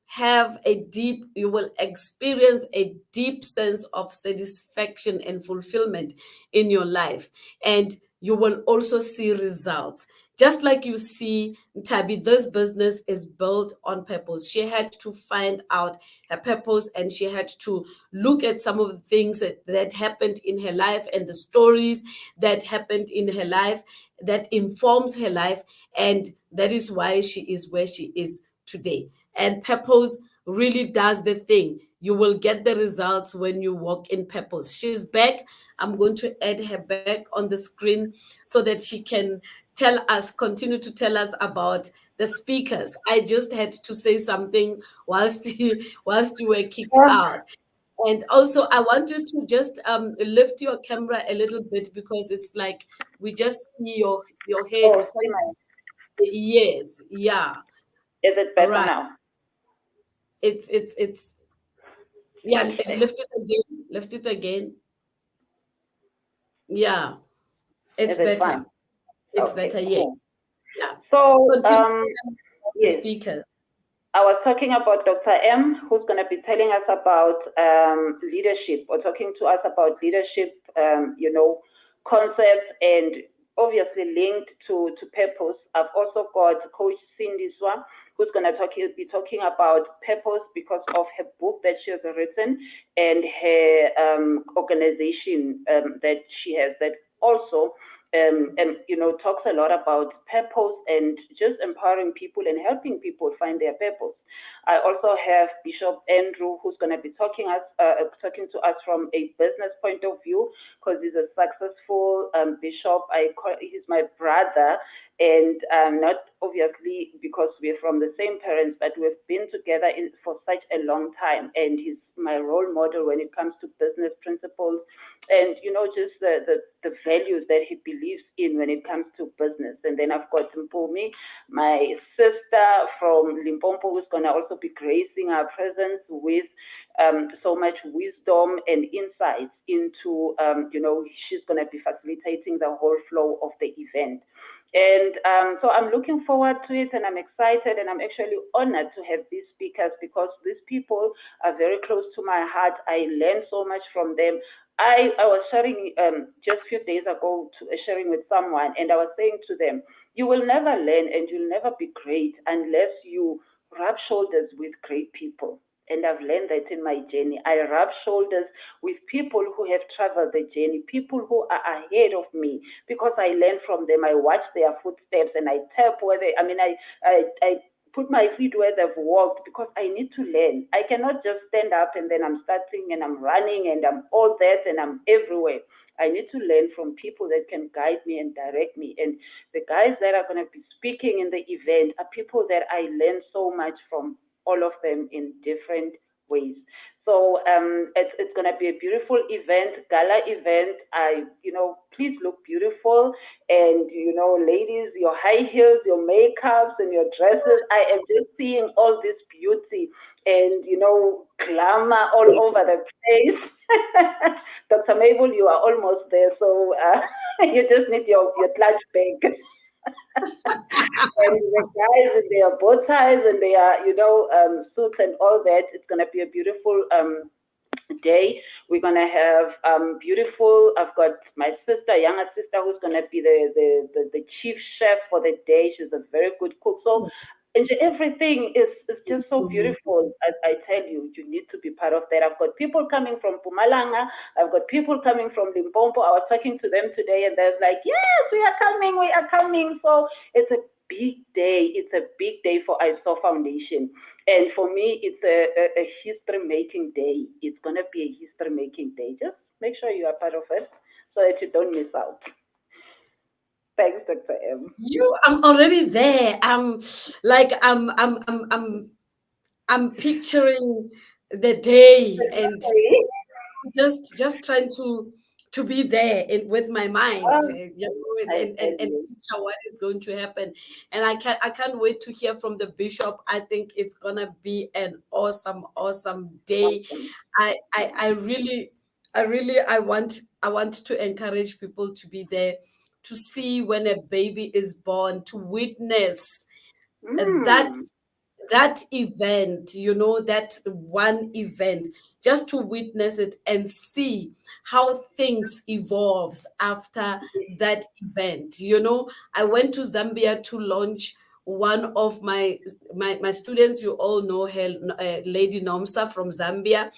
S1: experience a deep sense of satisfaction and fulfillment in your life, and you will also see results. Just like you see, Tabi, this business is built on purpose. She had to find out her purpose, and she had to look at some of the things that happened in her life and the stories that happened in her life that informs her life, and that is why she is where she is today. And purpose really does the thing. You will get the results when you walk in purpose. She's back. I'm going to add her back on the screen so that she can continue to tell us about the speakers. I just had to say something whilst you were kicked out. And also, I want you to just lift your camera a little bit, because it's like we just see your head.
S2: Oh, see my.
S1: Yes, yeah,
S2: Is it better
S1: right.
S2: now?
S1: It's yeah.
S2: Okay.
S1: Lift it again. Lift it again. Yeah, it's
S2: Is it
S1: better.
S2: fine?
S1: It's
S2: Okay,
S1: better.
S2: cool.
S1: Yes. Yeah.
S2: So,
S1: Continue to tell us about the
S2: yes,
S1: speakers.
S2: I was talking about Dr. M, who's going to be telling us about leadership, or talking to us about leadership, concepts, and obviously linked to purpose. I've also got Coach Cindy Swa, who's going to be talking about purpose because of her book that she has written, and her organization that she has, that also talks a lot about purpose and just empowering people and helping people find their purpose. I also have Bishop Andrew, who's going to be talking to us from a business point of view, because he's a successful bishop. He's my brother, and not obviously because we're from the same parents, but we've been together for such a long time, and he's my role model when it comes to business principles and just the values that he believes in when it comes to business. And then I've got Mpumi, my sister from Limpopo, who's going to also be gracing our presence with so much wisdom and insights into she's going to be facilitating the whole flow of the event. And so I'm looking forward to it, and I'm excited, and I'm actually honored to have these speakers, because these people are very close to my heart. I learn so much from them. I was sharing just a few days ago, sharing with someone, and I was saying to them, you will never learn and you'll never be great unless you rub shoulders with great people. And I've learned that in my journey. I rub shoulders with people who have traveled the journey, people who are ahead of me, because I learn from them. I watch their footsteps and I tap where they, I put my feet where they've walked, because I need to learn. I cannot just stand up and then I'm starting and I'm running and I'm all that and I'm everywhere. I need to learn from people that can guide me and direct me. And the guys that are going to be speaking in the event are people that I learn so much from, all of them in different ways. So it's going to be a beautiful event, gala event. Please look beautiful. And, ladies, your high heels, your makeups, and your dresses. I am just seeing all this beauty and, glamour all over the place. Dr. Mabel, you are almost there. So you just need your clutch bag. And the guys in their bow ties and their, suits and all that. It's going to be a beautiful day. We're going to have beautiful, I've got my sister, younger sister, who's going to be the chief chef for the day. She's a very good cook. So and everything is just so beautiful. I tell you, you need to be part of that. I've got people coming from Pumalanga. I've got people coming from Limpopo. I was talking to them today, and they're like, "Yes, we are coming. We are coming." So it's a big day. It's a big day for I SOAR Foundation. And for me, it's a history-making day. It's going to be a history-making day. Just make sure you are part of it so that you don't miss out. Thanks, Dr. M.
S1: I'm already there. I'm picturing the day and
S2: Okay.
S1: just trying to be there with my mind,
S2: Oh, I
S1: and
S2: tell you.
S1: picture what is going to happen. And I can't wait to hear from the bishop. I think it's gonna be an awesome day.
S2: Awesome.
S1: I really I want to encourage people to be there, to see when a baby is born, to witness that
S2: Mm,
S1: event, that one event, just to witness it and see how things evolves after that event. I went to Zambia to launch one of my students. You all know her, Lady Nomsa from Zambia.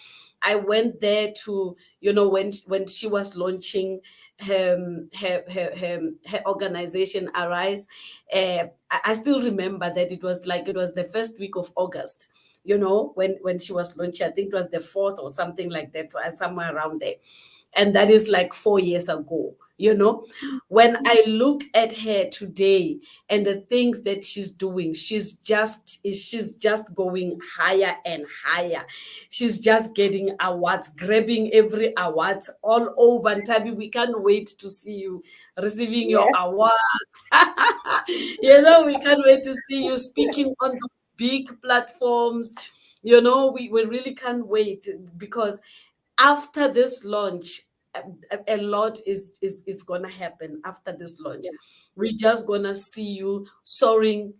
S1: I went there to, when she was launching her organization Arise. I still remember that it was the first week of August, when she was launching. I think it was the 4th or something like that, so somewhere around there. And that is like 4 years ago. When I look at her today and the things that she's doing, she's just going higher and higher. She's just getting awards, grabbing every awards all over. And Tabi, we can't wait to see you receiving your
S2: yes.
S1: award. We can't wait to see you speaking on the big platforms. We really can't wait, because after this launch, a lot is gonna happen after this launch.
S2: Yes.
S1: We're just gonna see you soaring,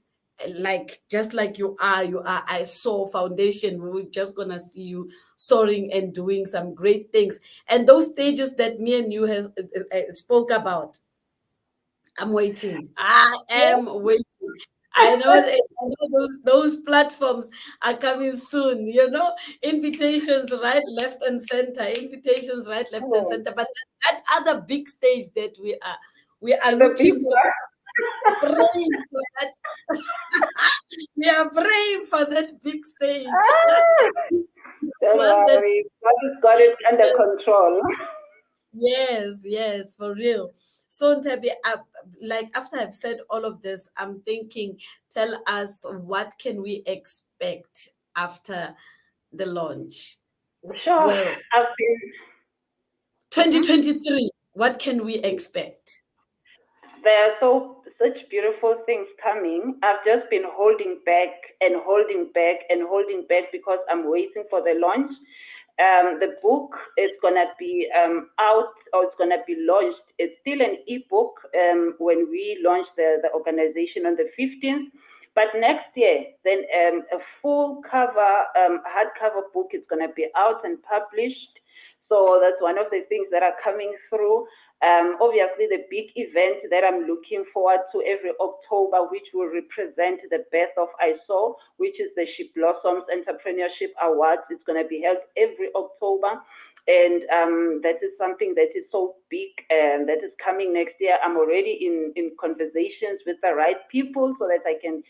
S1: just like you are I SOAR Foundation. We're just gonna see you soaring and doing some great things. And those stages that me and you has spoke about, I'm waiting. I am waiting. I know those platforms are coming soon. Invitations right, left, and center. Invitations right, left, and
S2: Oh,
S1: center. But that other big stage that we are
S2: the big
S1: looking for,
S2: one.
S1: praying for that. We are praying for that big stage.
S2: Ah, don't
S1: Want that.
S2: worry. God has got it under control.
S1: Yes, yes, for real. So, Ntabi, after I've said all of this, I'm thinking, tell us, what can we expect after the launch?
S2: Sure.
S1: Well,
S2: I've been. Mhm.
S1: 2023, what can we expect?
S2: There are such beautiful things coming. I've just been holding back and holding back and holding back because I'm waiting for the launch. The book is gonna be out, or it's gonna be launched. It's still an ebook when we launch the organization on the 15th. But next year, then a full cover hardcover book is gonna be out and published. So that's one of the things that are coming through. Obviously, the big event that I'm looking forward to every October, which will represent the birth of I SOAR, which is the She Blossoms Entrepreneurship Awards. It's going to be held every October. And that is something that is so big and that is coming next year. I'm already in conversations with the right people so that I can,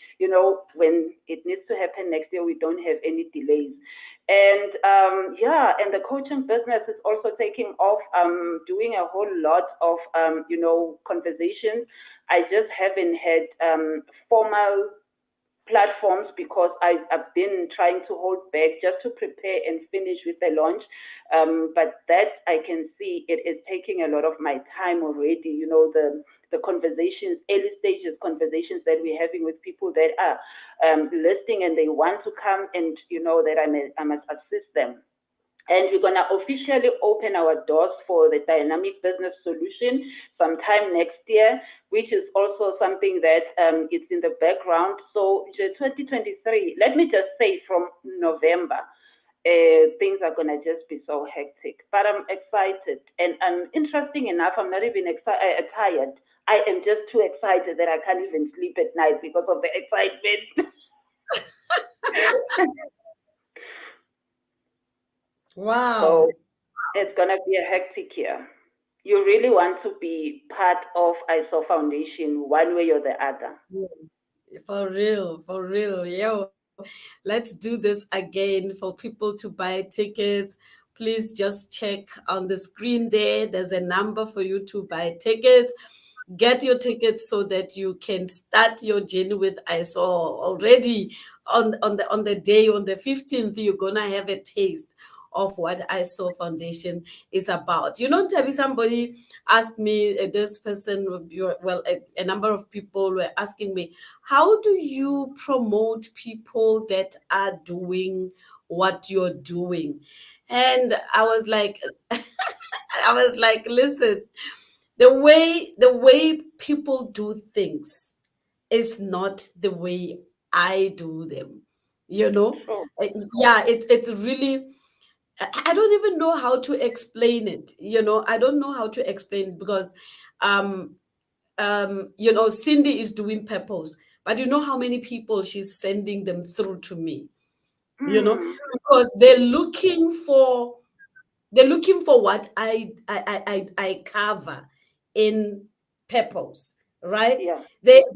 S2: when it needs to happen next year, we don't have any delays. And and the coaching business is also taking off. Doing a whole lot of conversations. I just haven't had formal platforms because I've been trying to hold back just to prepare and finish with the launch. But that I can see it is taking a lot of my time already. The conversations, early stages conversations that we're having with people that are listening and they want to come and that I must assist them. And we're going to officially open our doors for the dynamic business solution sometime next year, which is also something that it's in the background. So 2023, let me just say from November, things are going to just be so hectic. But I'm excited. And interesting enough, I'm not even tired. I am just too excited that I can't even sleep at night because of the excitement. So
S1: Wow.
S2: it's going to be a hectic year. You really want to be part of I SOAR Foundation one way or the other.
S1: For real. Yo, let's do this again for people to buy tickets. Please just check on the screen there. There's a number for you to buy tickets. Get your tickets so that you can start your journey with I SOAR already on the day on the 15th. You're gonna have a taste of what I SOAR Foundation is about. Tabi, somebody asked me, this person, well, a number of people were asking me, how do you promote people that are doing what you're doing? And I was like, listen, the way people do things is not the way I do them. You know,
S2: True.
S1: Uh, yeah, it's really, I don't even know how to explain it. I don't know how to explain it because um Cindy is doing purpose, but you know how many people she's sending them through to me,
S2: Mm,
S1: because they're looking for what I cover in purpose, right?
S2: yeah,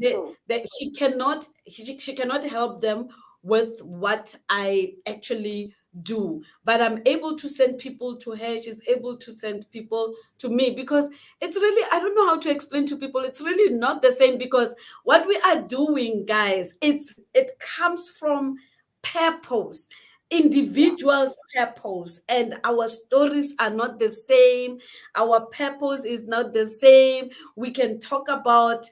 S2: true.
S1: She cannot help them with what I actually do, but I'm able to send people to her. She's able to send people to me because it's really, I don't know how to explain to people. It's really not the same because what we are doing, guys, it comes from purpose,
S2: Yeah.
S1: individuals' purpose, and our stories are not the same. Our purpose is not the same. We can talk about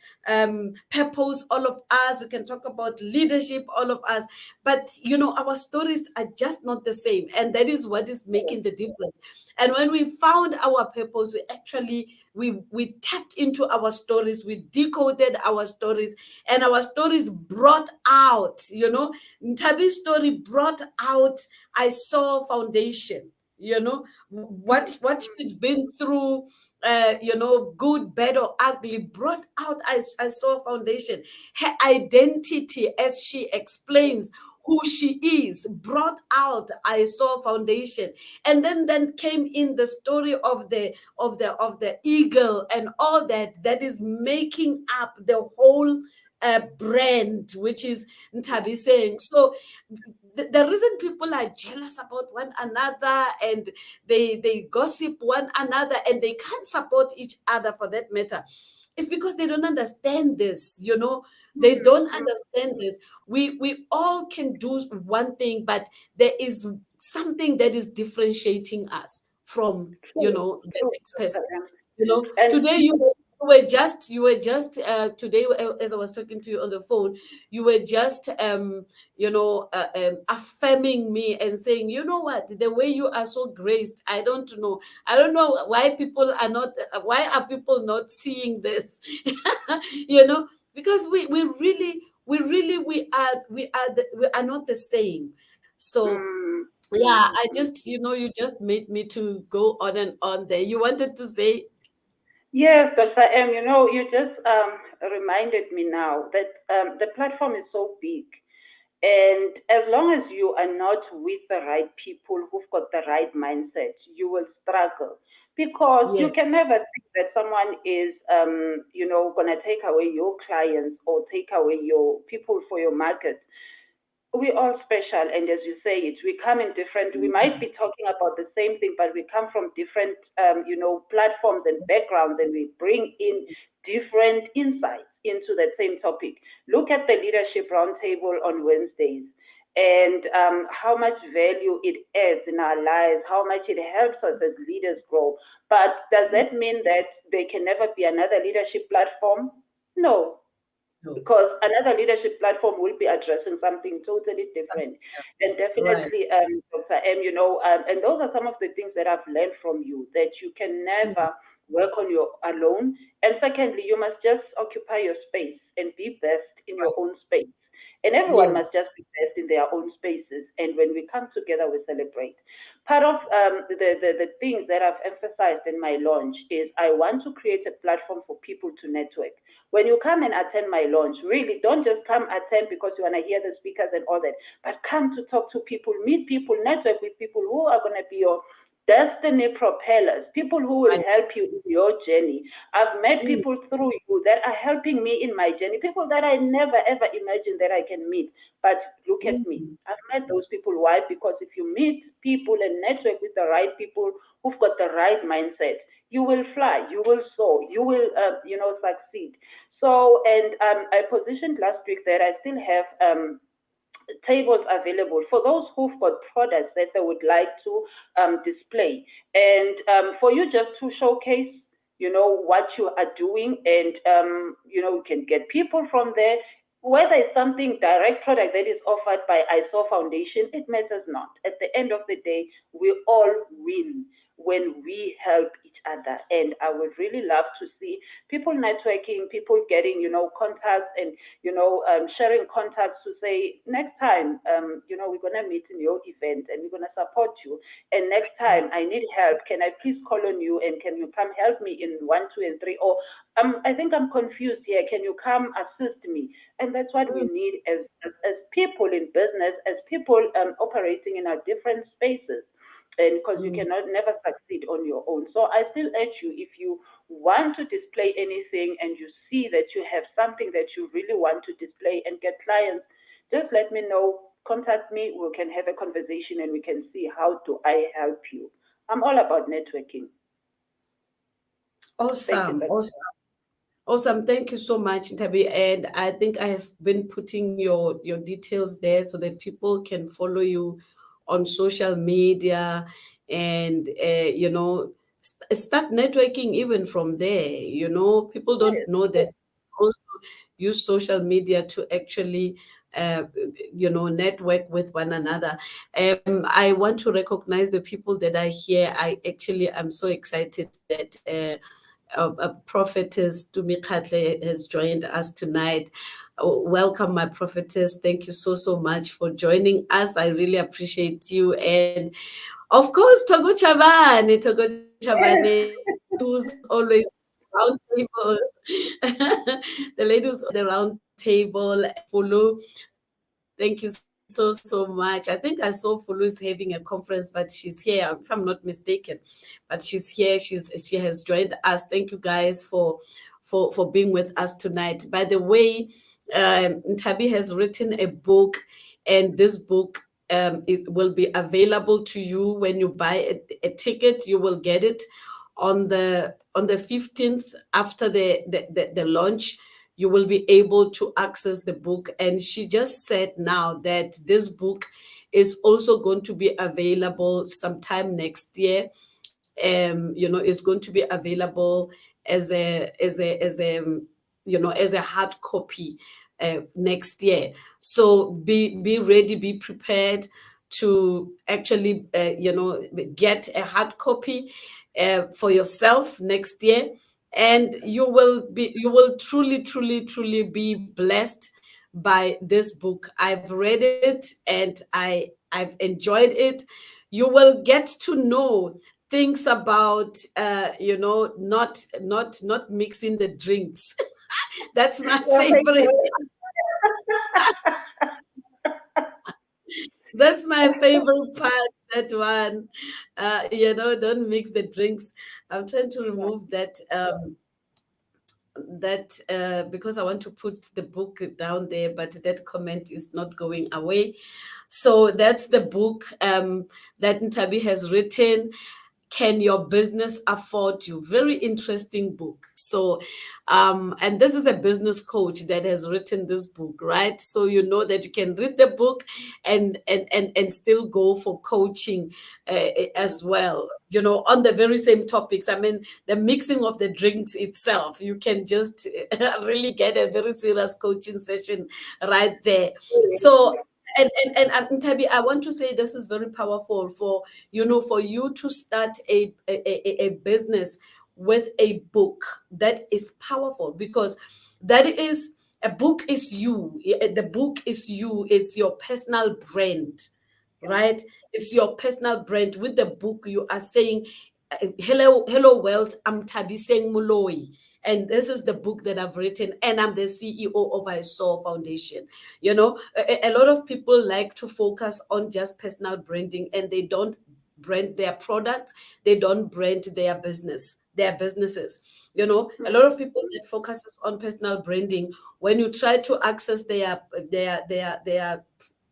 S1: purpose, all of us. We can talk about leadership, all of us. But our stories are just not the same, and that is what is making the difference. And when we found our purpose, we tapped into our stories, we decoded our stories, and our stories brought out, Ntabi's story brought out I SOAR Foundation, what she's been through, good, bad, or ugly, brought out I SOAR Foundation. Her identity, as she explains who she is, brought out I SOAR Foundation. And then came in the story of the eagle and all that is making up the whole brand, which is Ntabi saying. So the reason people are jealous about one another, and they gossip one another, and they can't support each other for that matter, is because they don't understand this. They
S2: Mm,
S1: don't understand this. We all can do one thing, but there is something that is differentiating us from
S2: true,
S1: the
S2: true.
S1: next person.
S2: Um, And
S1: Today you were just today, as I was talking to you on the phone, you were just affirming me and saying, you know what, the way you are so graced, I don't know why people not seeing this. you know because we are not the same. So
S2: mm,
S1: yeah,
S2: mm.
S1: you just made me to go on and on there. You wanted to say?
S2: Yes, Dr. M, you just reminded me now that the platform is so big. And as long as you are not with the right people who've got the right mindset, you will struggle because you
S1: Yes,
S2: can never think that someone is, going to take away your clients or take away your people for your market. We all special, and as you say it, we come in different, we might be talking about the same thing, but we come from different platforms and backgrounds, and we bring in different insights into that same topic. Look at the leadership roundtable on Wednesdays, and how much value it adds in our lives, how much it helps us as leaders grow. But does that mean that there can never be another leadership platform? No,
S1: no,
S2: because another leadership platform will be addressing something totally different. And
S1: right.
S2: definitely, Dr. M, and those are some of the things that I've learned from you, that you can
S1: Mm.
S2: never work on your alone. And secondly, you must just occupy your space and be best in your own space. And everyone must
S1: Yes.
S2: just be best in their own spaces. And when we come together, we celebrate. Part of the things that I've emphasized in my launch is I want to create a platform for people to network. When you come and attend my launch, really don't just come attend because you want to hear the speakers and all that, but come to talk to people, meet people, network with people who are going to be your destiny propellers, people who will
S1: Right.
S2: help you in your journey. I've met
S1: Mm.
S2: people through you that are helping me in my journey, people that I never ever imagined that I can meet. But look at me.
S1: Mm.
S2: I've met those people. Why? Because if you meet people and network with the right people who've got the right mindset, you will fly, you will soar, you will, succeed. So, and I positioned last week that I still have tables available for those who've got products that they would like to display, and for you just to showcase, what you are doing, and you can get people from there. Whether it's something direct product that is offered by I SOAR Foundation, it matters not. At the end of the day, we all win when we help each other. And I would really love to see people networking, people getting, contacts, and sharing contacts to say, next time, we're going to meet in your event and we're going to support you. And next
S1: Right.
S2: time I need help, can I please call on you, and can you come help me in one, two, and three? Or I think I'm confused here. Can you come assist me? And that's what we
S1: Mm.
S2: need as people in business, as people operating in our different spaces, and because you
S1: Mm.
S2: cannot never succeed on your own. So I still urge you, if you want to display anything and you see that you have something that you really want to display and get clients, just let me know. Contact me. We can have a conversation and we can see how do I help you. I'm all about networking. Thank you.
S1: Awesome. Awesome. Awesome. Thank you so much, Tabi. And I think I have been putting your details there so that people can follow you on social media and start networking even from there. People don't
S2: Yes.
S1: know that also use social media to actually uh, network with one another. I want to recognize the people that are here. I actually am so excited that a prophetess Tumi Khatle has joined us tonight. Welcome, my prophetess. Thank you so, so much for joining us. I really appreciate you. And of course, Togo Chabane, who's always round table, the lady who's on the round table, Fulu. Thank you so, so much. I think I saw Fulu is having a conference, but she's here, if I'm not mistaken. But she's here. She has joined us. Thank you guys for being with us tonight. By the way, Ntabi has written a book, and this book it will be available to you when you buy a ticket. You will get it on the 15th after the launch. You will be able to access the book. And she just said now that this book is also going to be available sometime next year. It's going to be available as a hard copy next year. So be ready, be prepared to actually get a hard copy for yourself next year, and you will truly be blessed by this book. I've read it and I've enjoyed it. You will get to know thinks about not mixing the drinks. That's my
S2: Yeah, thank
S1: favorite.
S2: you.
S1: That's my favorite part. That one, don't mix the drinks. I'm trying to
S2: Yeah.
S1: remove that because I want to put the book down there, but that comment is not going away. So that's the book that Ntabi has written. Can your business afford you? Very interesting book. So and this is a business coach that has written this book, right? So you know that you can read the book and still go for coaching as well, on the very same topics. I mean, the mixing of the drinks itself, you can just really get a very serious coaching session right there. So Ntabi, I want to say this is very powerful for you to start a business with a book. That is powerful because that is a book is you. The book is you. It's your personal brand,
S2: Yeah.
S1: right? It's your personal brand. With the book, you are saying, hello world, I'm Tabiseng Muloi. And this is the book that I've written, and I'm the CEO of I SOAR Foundation. A lot of people like to focus on just personal branding, and they don't brand their products, they don't brand their businesses. A lot of people that focuses on personal branding, when you try to access their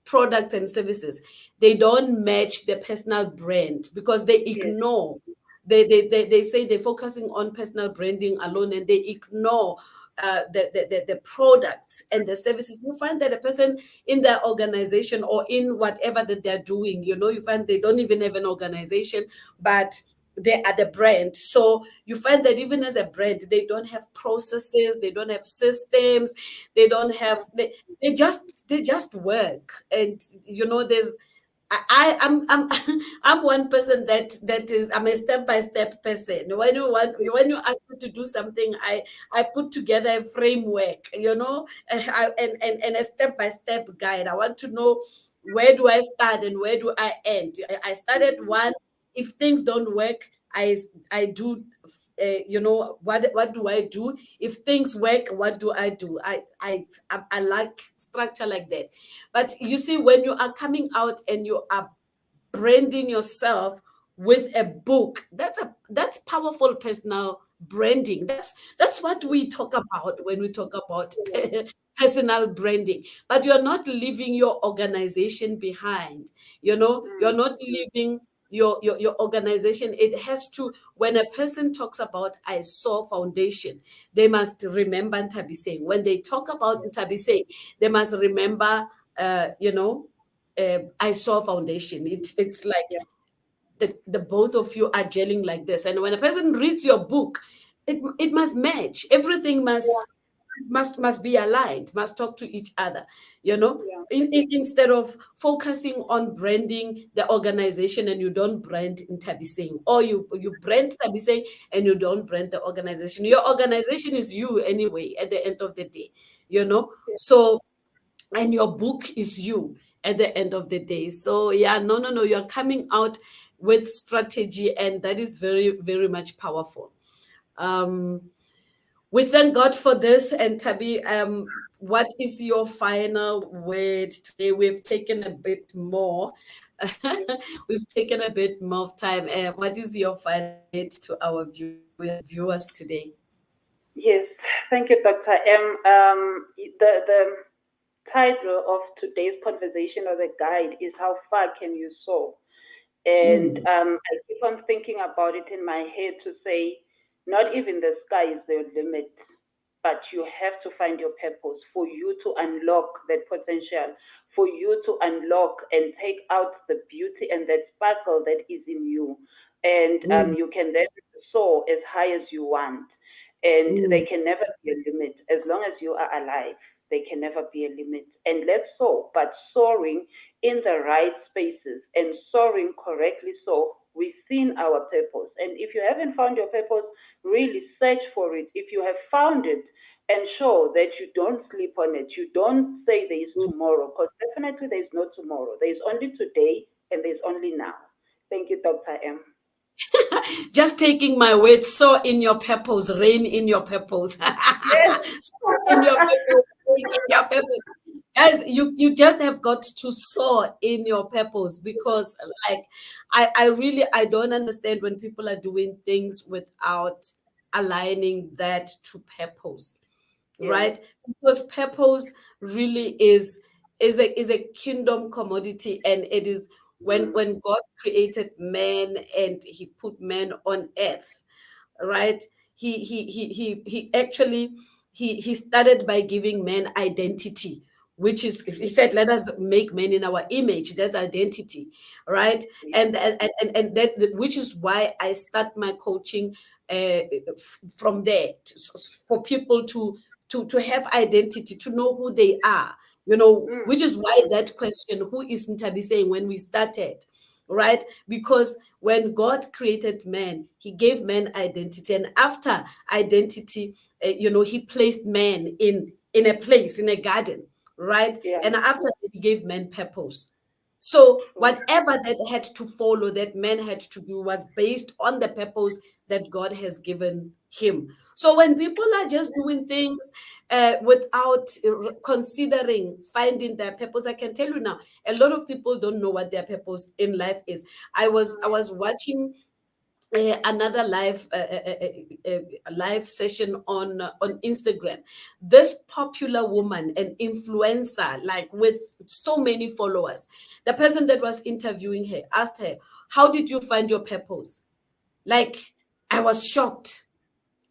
S1: products and services, they don't match the personal brand because they
S2: Yes.
S1: ignore. They say they're focusing on personal branding alone, and they ignore the products and the services. You find that a person in their organization or in whatever that they're doing, you find they don't even have an organization, but they are the brand. So you find that even as a brand, they don't have processes, they don't have systems, they don't have they just work. And there's I'm I'm one person that is, I'm a step-by-step person. When you ask me to do something, I put together a framework, and a step-by-step guide. I want to know, where do I start and where do I end. I started one. If things don't work, I do, what do I do? If things work, what do I do? I like structure like that. But you see, when you are coming out and you are branding yourself with a book, that's powerful personal branding. That's what we talk about when we talk about personal branding. But you're not leaving your organization behind. You're
S2: Mm.
S1: not leaving your organization. It has to, when a person talks about I SOAR Foundation, they must remember Ntabiseng. When they talk about Ntabiseng, they must remember I SOAR Foundation. It's like
S2: Yeah.
S1: the both of you are gelling like this. And when a person reads your book, it must match. Everything
S2: Yeah.
S1: must be aligned, must talk to each other, you know.
S2: Yeah.
S1: Instead of focusing on branding the organization and you don't brand in Tabiseng, or you brand Tabiseng and you don't brand the organization. Your organization is you anyway at the end of the day,
S2: Yeah.
S1: so, and your book is you at the end of the day. So yeah, no, you're coming out with strategy, and that is very, very much powerful. um we thank God for this. And Tabi, what is your final word today? We've taken a bit more. We've taken a bit more of time. What is your final word to our viewers today?
S2: Yes. Thank you, Dr. M. The title of today's conversation or the guide is How Far Can You Soar? And
S1: Mm,
S2: I keep on thinking about it in my head to say, not even the sky is the limit, but you have to find your purpose for you to unlock that potential, for you to unlock and take out the beauty and that sparkle that is in you. And
S1: mm,
S2: you can then soar as high as you want. And
S1: mm,
S2: there can never be a limit. As long as you are alive, there can never be a limit. And let's soar, but soaring in the right spaces and soaring correctly so within our purpose. And if you haven't found your purpose, really search for it. If you have found it, ensure that you don't sleep on it. You don't say there is
S1: mm.
S2: tomorrow, because definitely there is no tomorrow. There is only today and there is only now. Thank you, Dr. M.
S1: Just taking my word, soar in your purpose, reign in your purpose.
S2: Yes.
S1: Soar in your purpose, reign in your purpose. Guys, you just have got to soar in your purpose, because like I really, I don't understand when people are doing things without aligning that to purpose,
S2: Yeah.
S1: right? Because purpose really is a kingdom commodity, and it is when God created man and he put man on earth, right? He actually he started by giving man identity, which is, he said, let us make man in our image. That's identity, right? And that, which is why I start my coaching from there, for people to have identity, to know who they are, which is why that question, who is Ntabi, saying when we started, right? Because when God created man, he gave man identity, and after identity, he placed man in a place, in a garden, right?
S2: Yeah.
S1: And after that, he gave man purpose. So
S2: True.
S1: whatever that had to follow, that man had to do, was based on the purpose that God has given him. So when people are just doing things without considering finding their purpose, I can tell you now, a lot of people don't know what their purpose in life is. I was watching another live session on Instagram. This popular woman, an influencer, like with so many followers, the person that was interviewing her asked her, "How did you find your purpose?" Like, I was shocked.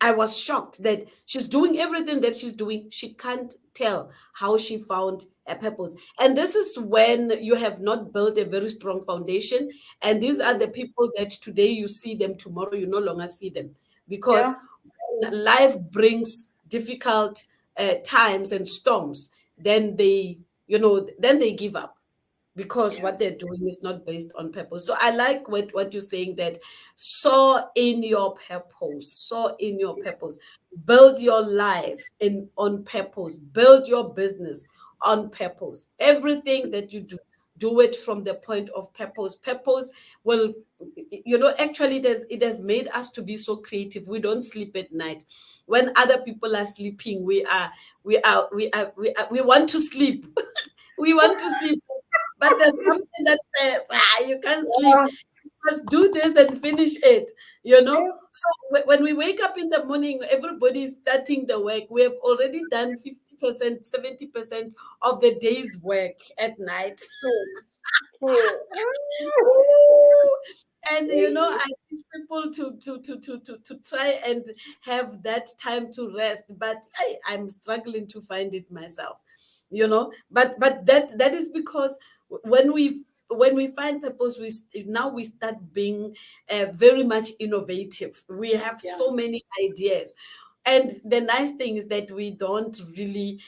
S1: I was shocked that she's doing everything that she's doing. She can't tell how she found a purpose. And this is when you have not built a very strong foundation. And these are the people that today you see them, tomorrow you no longer see them. Because
S2: Yeah.
S1: when life brings difficult times and storms, then they give up, because
S2: Yeah.
S1: what they're doing is not based on purpose. So I like what you're saying, that soar in your purpose, soar in your purpose, build your life in on purpose, build your business on purpose. Everything that you do it from the point of purpose. Purpose will, actually, it has made us to be so creative. We don't sleep at night. When other people are sleeping, we want to sleep. We want to sleep, but there's something that says, you can't sleep.
S2: Yeah.
S1: You must do this and finish it, you know?
S2: Yeah.
S1: So when we wake up in the morning, everybody is starting the work. We have already done 50%, 70% of the day's work at night.
S2: True. True.
S1: Ooh. And
S2: Yeah.
S1: I teach people to try and have that time to rest, but I'm struggling to find it myself. But that is because when we find purpose, now we start being very much innovative. We have
S2: Yeah.
S1: so many ideas. And the nice thing is that we don't really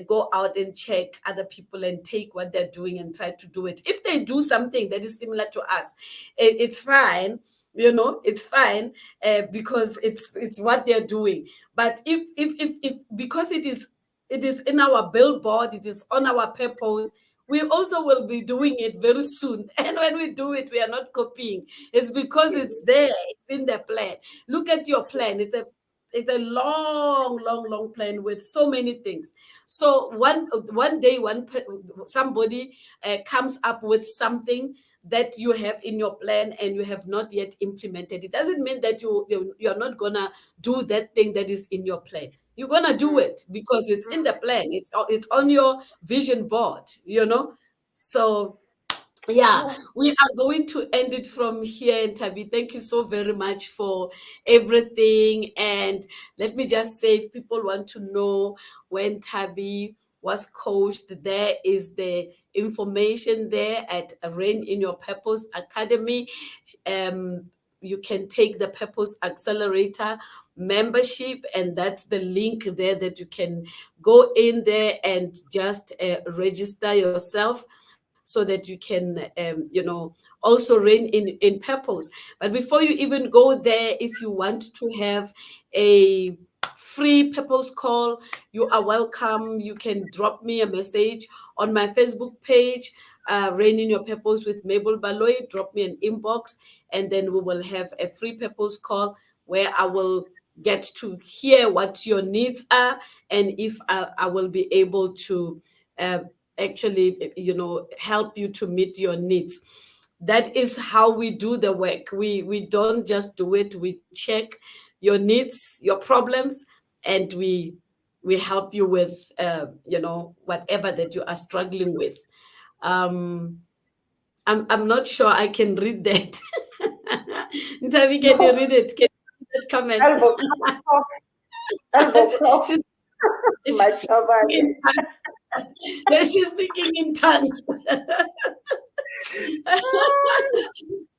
S1: go out and check other people and take what they're doing and try to do it. If they do something that is similar to us, it's fine. It's fine, because it's what they're doing. But if because it is in our billboard, it is on our purpose, we also will be doing it very soon. And when we do it, we are not copying. It's because it's there, it's in the plan. Look at your plan. It's a long, long, long plan with so many things. So one day, somebody comes up with something that you have in your plan and you have not yet implemented. It doesn't mean that you're not gonna do that thing that is in your plan. You're gonna do
S2: Mm.
S1: it because it's in the plan. It's on your vision board. So yeah,
S2: Yeah.
S1: we are going to end it from here. And Tabi, thank you so very much for everything. And let me just say, if people want to know when Tabi was coached, there is the information there at Rain in Your Purpose Academy. You can take the Purpose Accelerator membership, and that's the link there that you can go in there and just register yourself, so that you can also reign in purpose. But before you even go there, if you want to have a free purpose call, you are welcome. You can drop me a message on my Facebook page, Rain in Your Purpose with Mabel Baloy. Drop me an inbox, and then we will have a free purpose call where I will get to hear what your needs are, and if I will be able to uh, actually, help you to meet your needs. That is how we do the work. We don't just do it. We check your needs, your problems, and we help you with whatever that you are struggling with. um I'm not sure I can read that. Ntavi, can you read it? Can you read that comment?
S2: Elbow cross, elbow cross,
S1: she's
S2: my
S1: she's speaking
S2: chavali.
S1: in tongues. No, she's speaking in tongues.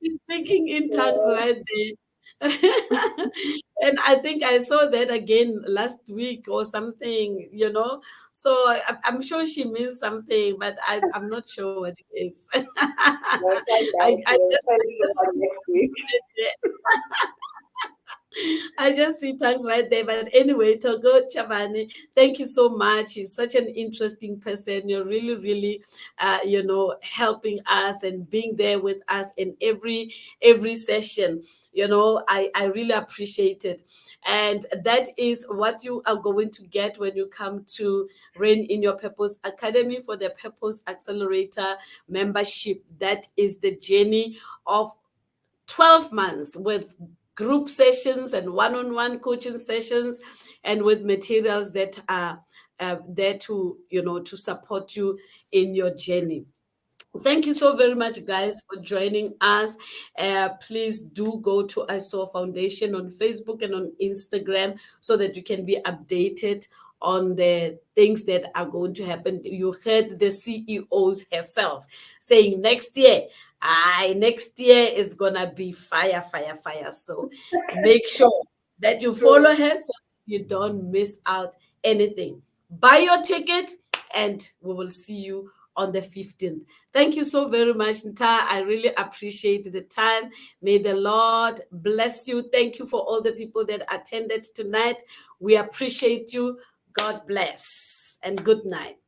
S1: She's speaking in tongues right there. And I think I saw that again last week or something, So I'm sure she means something, but I'm not sure what it is.
S2: We'll find out. We'll
S1: I
S2: find
S1: just
S2: out next week.
S1: right there. I just see thanks right there. But anyway, Togo Chabani, thank you so much. He's such an interesting person. You're really, really, helping us and being there with us in every session. I really appreciate it. And that is what you are going to get when you come to Rain in Your Purpose Academy for the Purpose Accelerator membership. That is the journey of 12 months with group sessions and one-on-one coaching sessions, and with materials that are there to to support you in your journey. Thank you so very much, guys, for joining us. Please do go to I SOAR Foundation on Facebook and on Instagram so that you can be updated on the things that are going to happen. You heard the CEOs herself saying next year is gonna be fire, fire, fire. So make sure that you follow her so you don't miss out anything. Buy your ticket, and we will see you on the 15th. Thank you so very much, Nta. I really appreciate the time. May the Lord bless you. Thank you for all the people that attended tonight. We appreciate you. God bless and good night.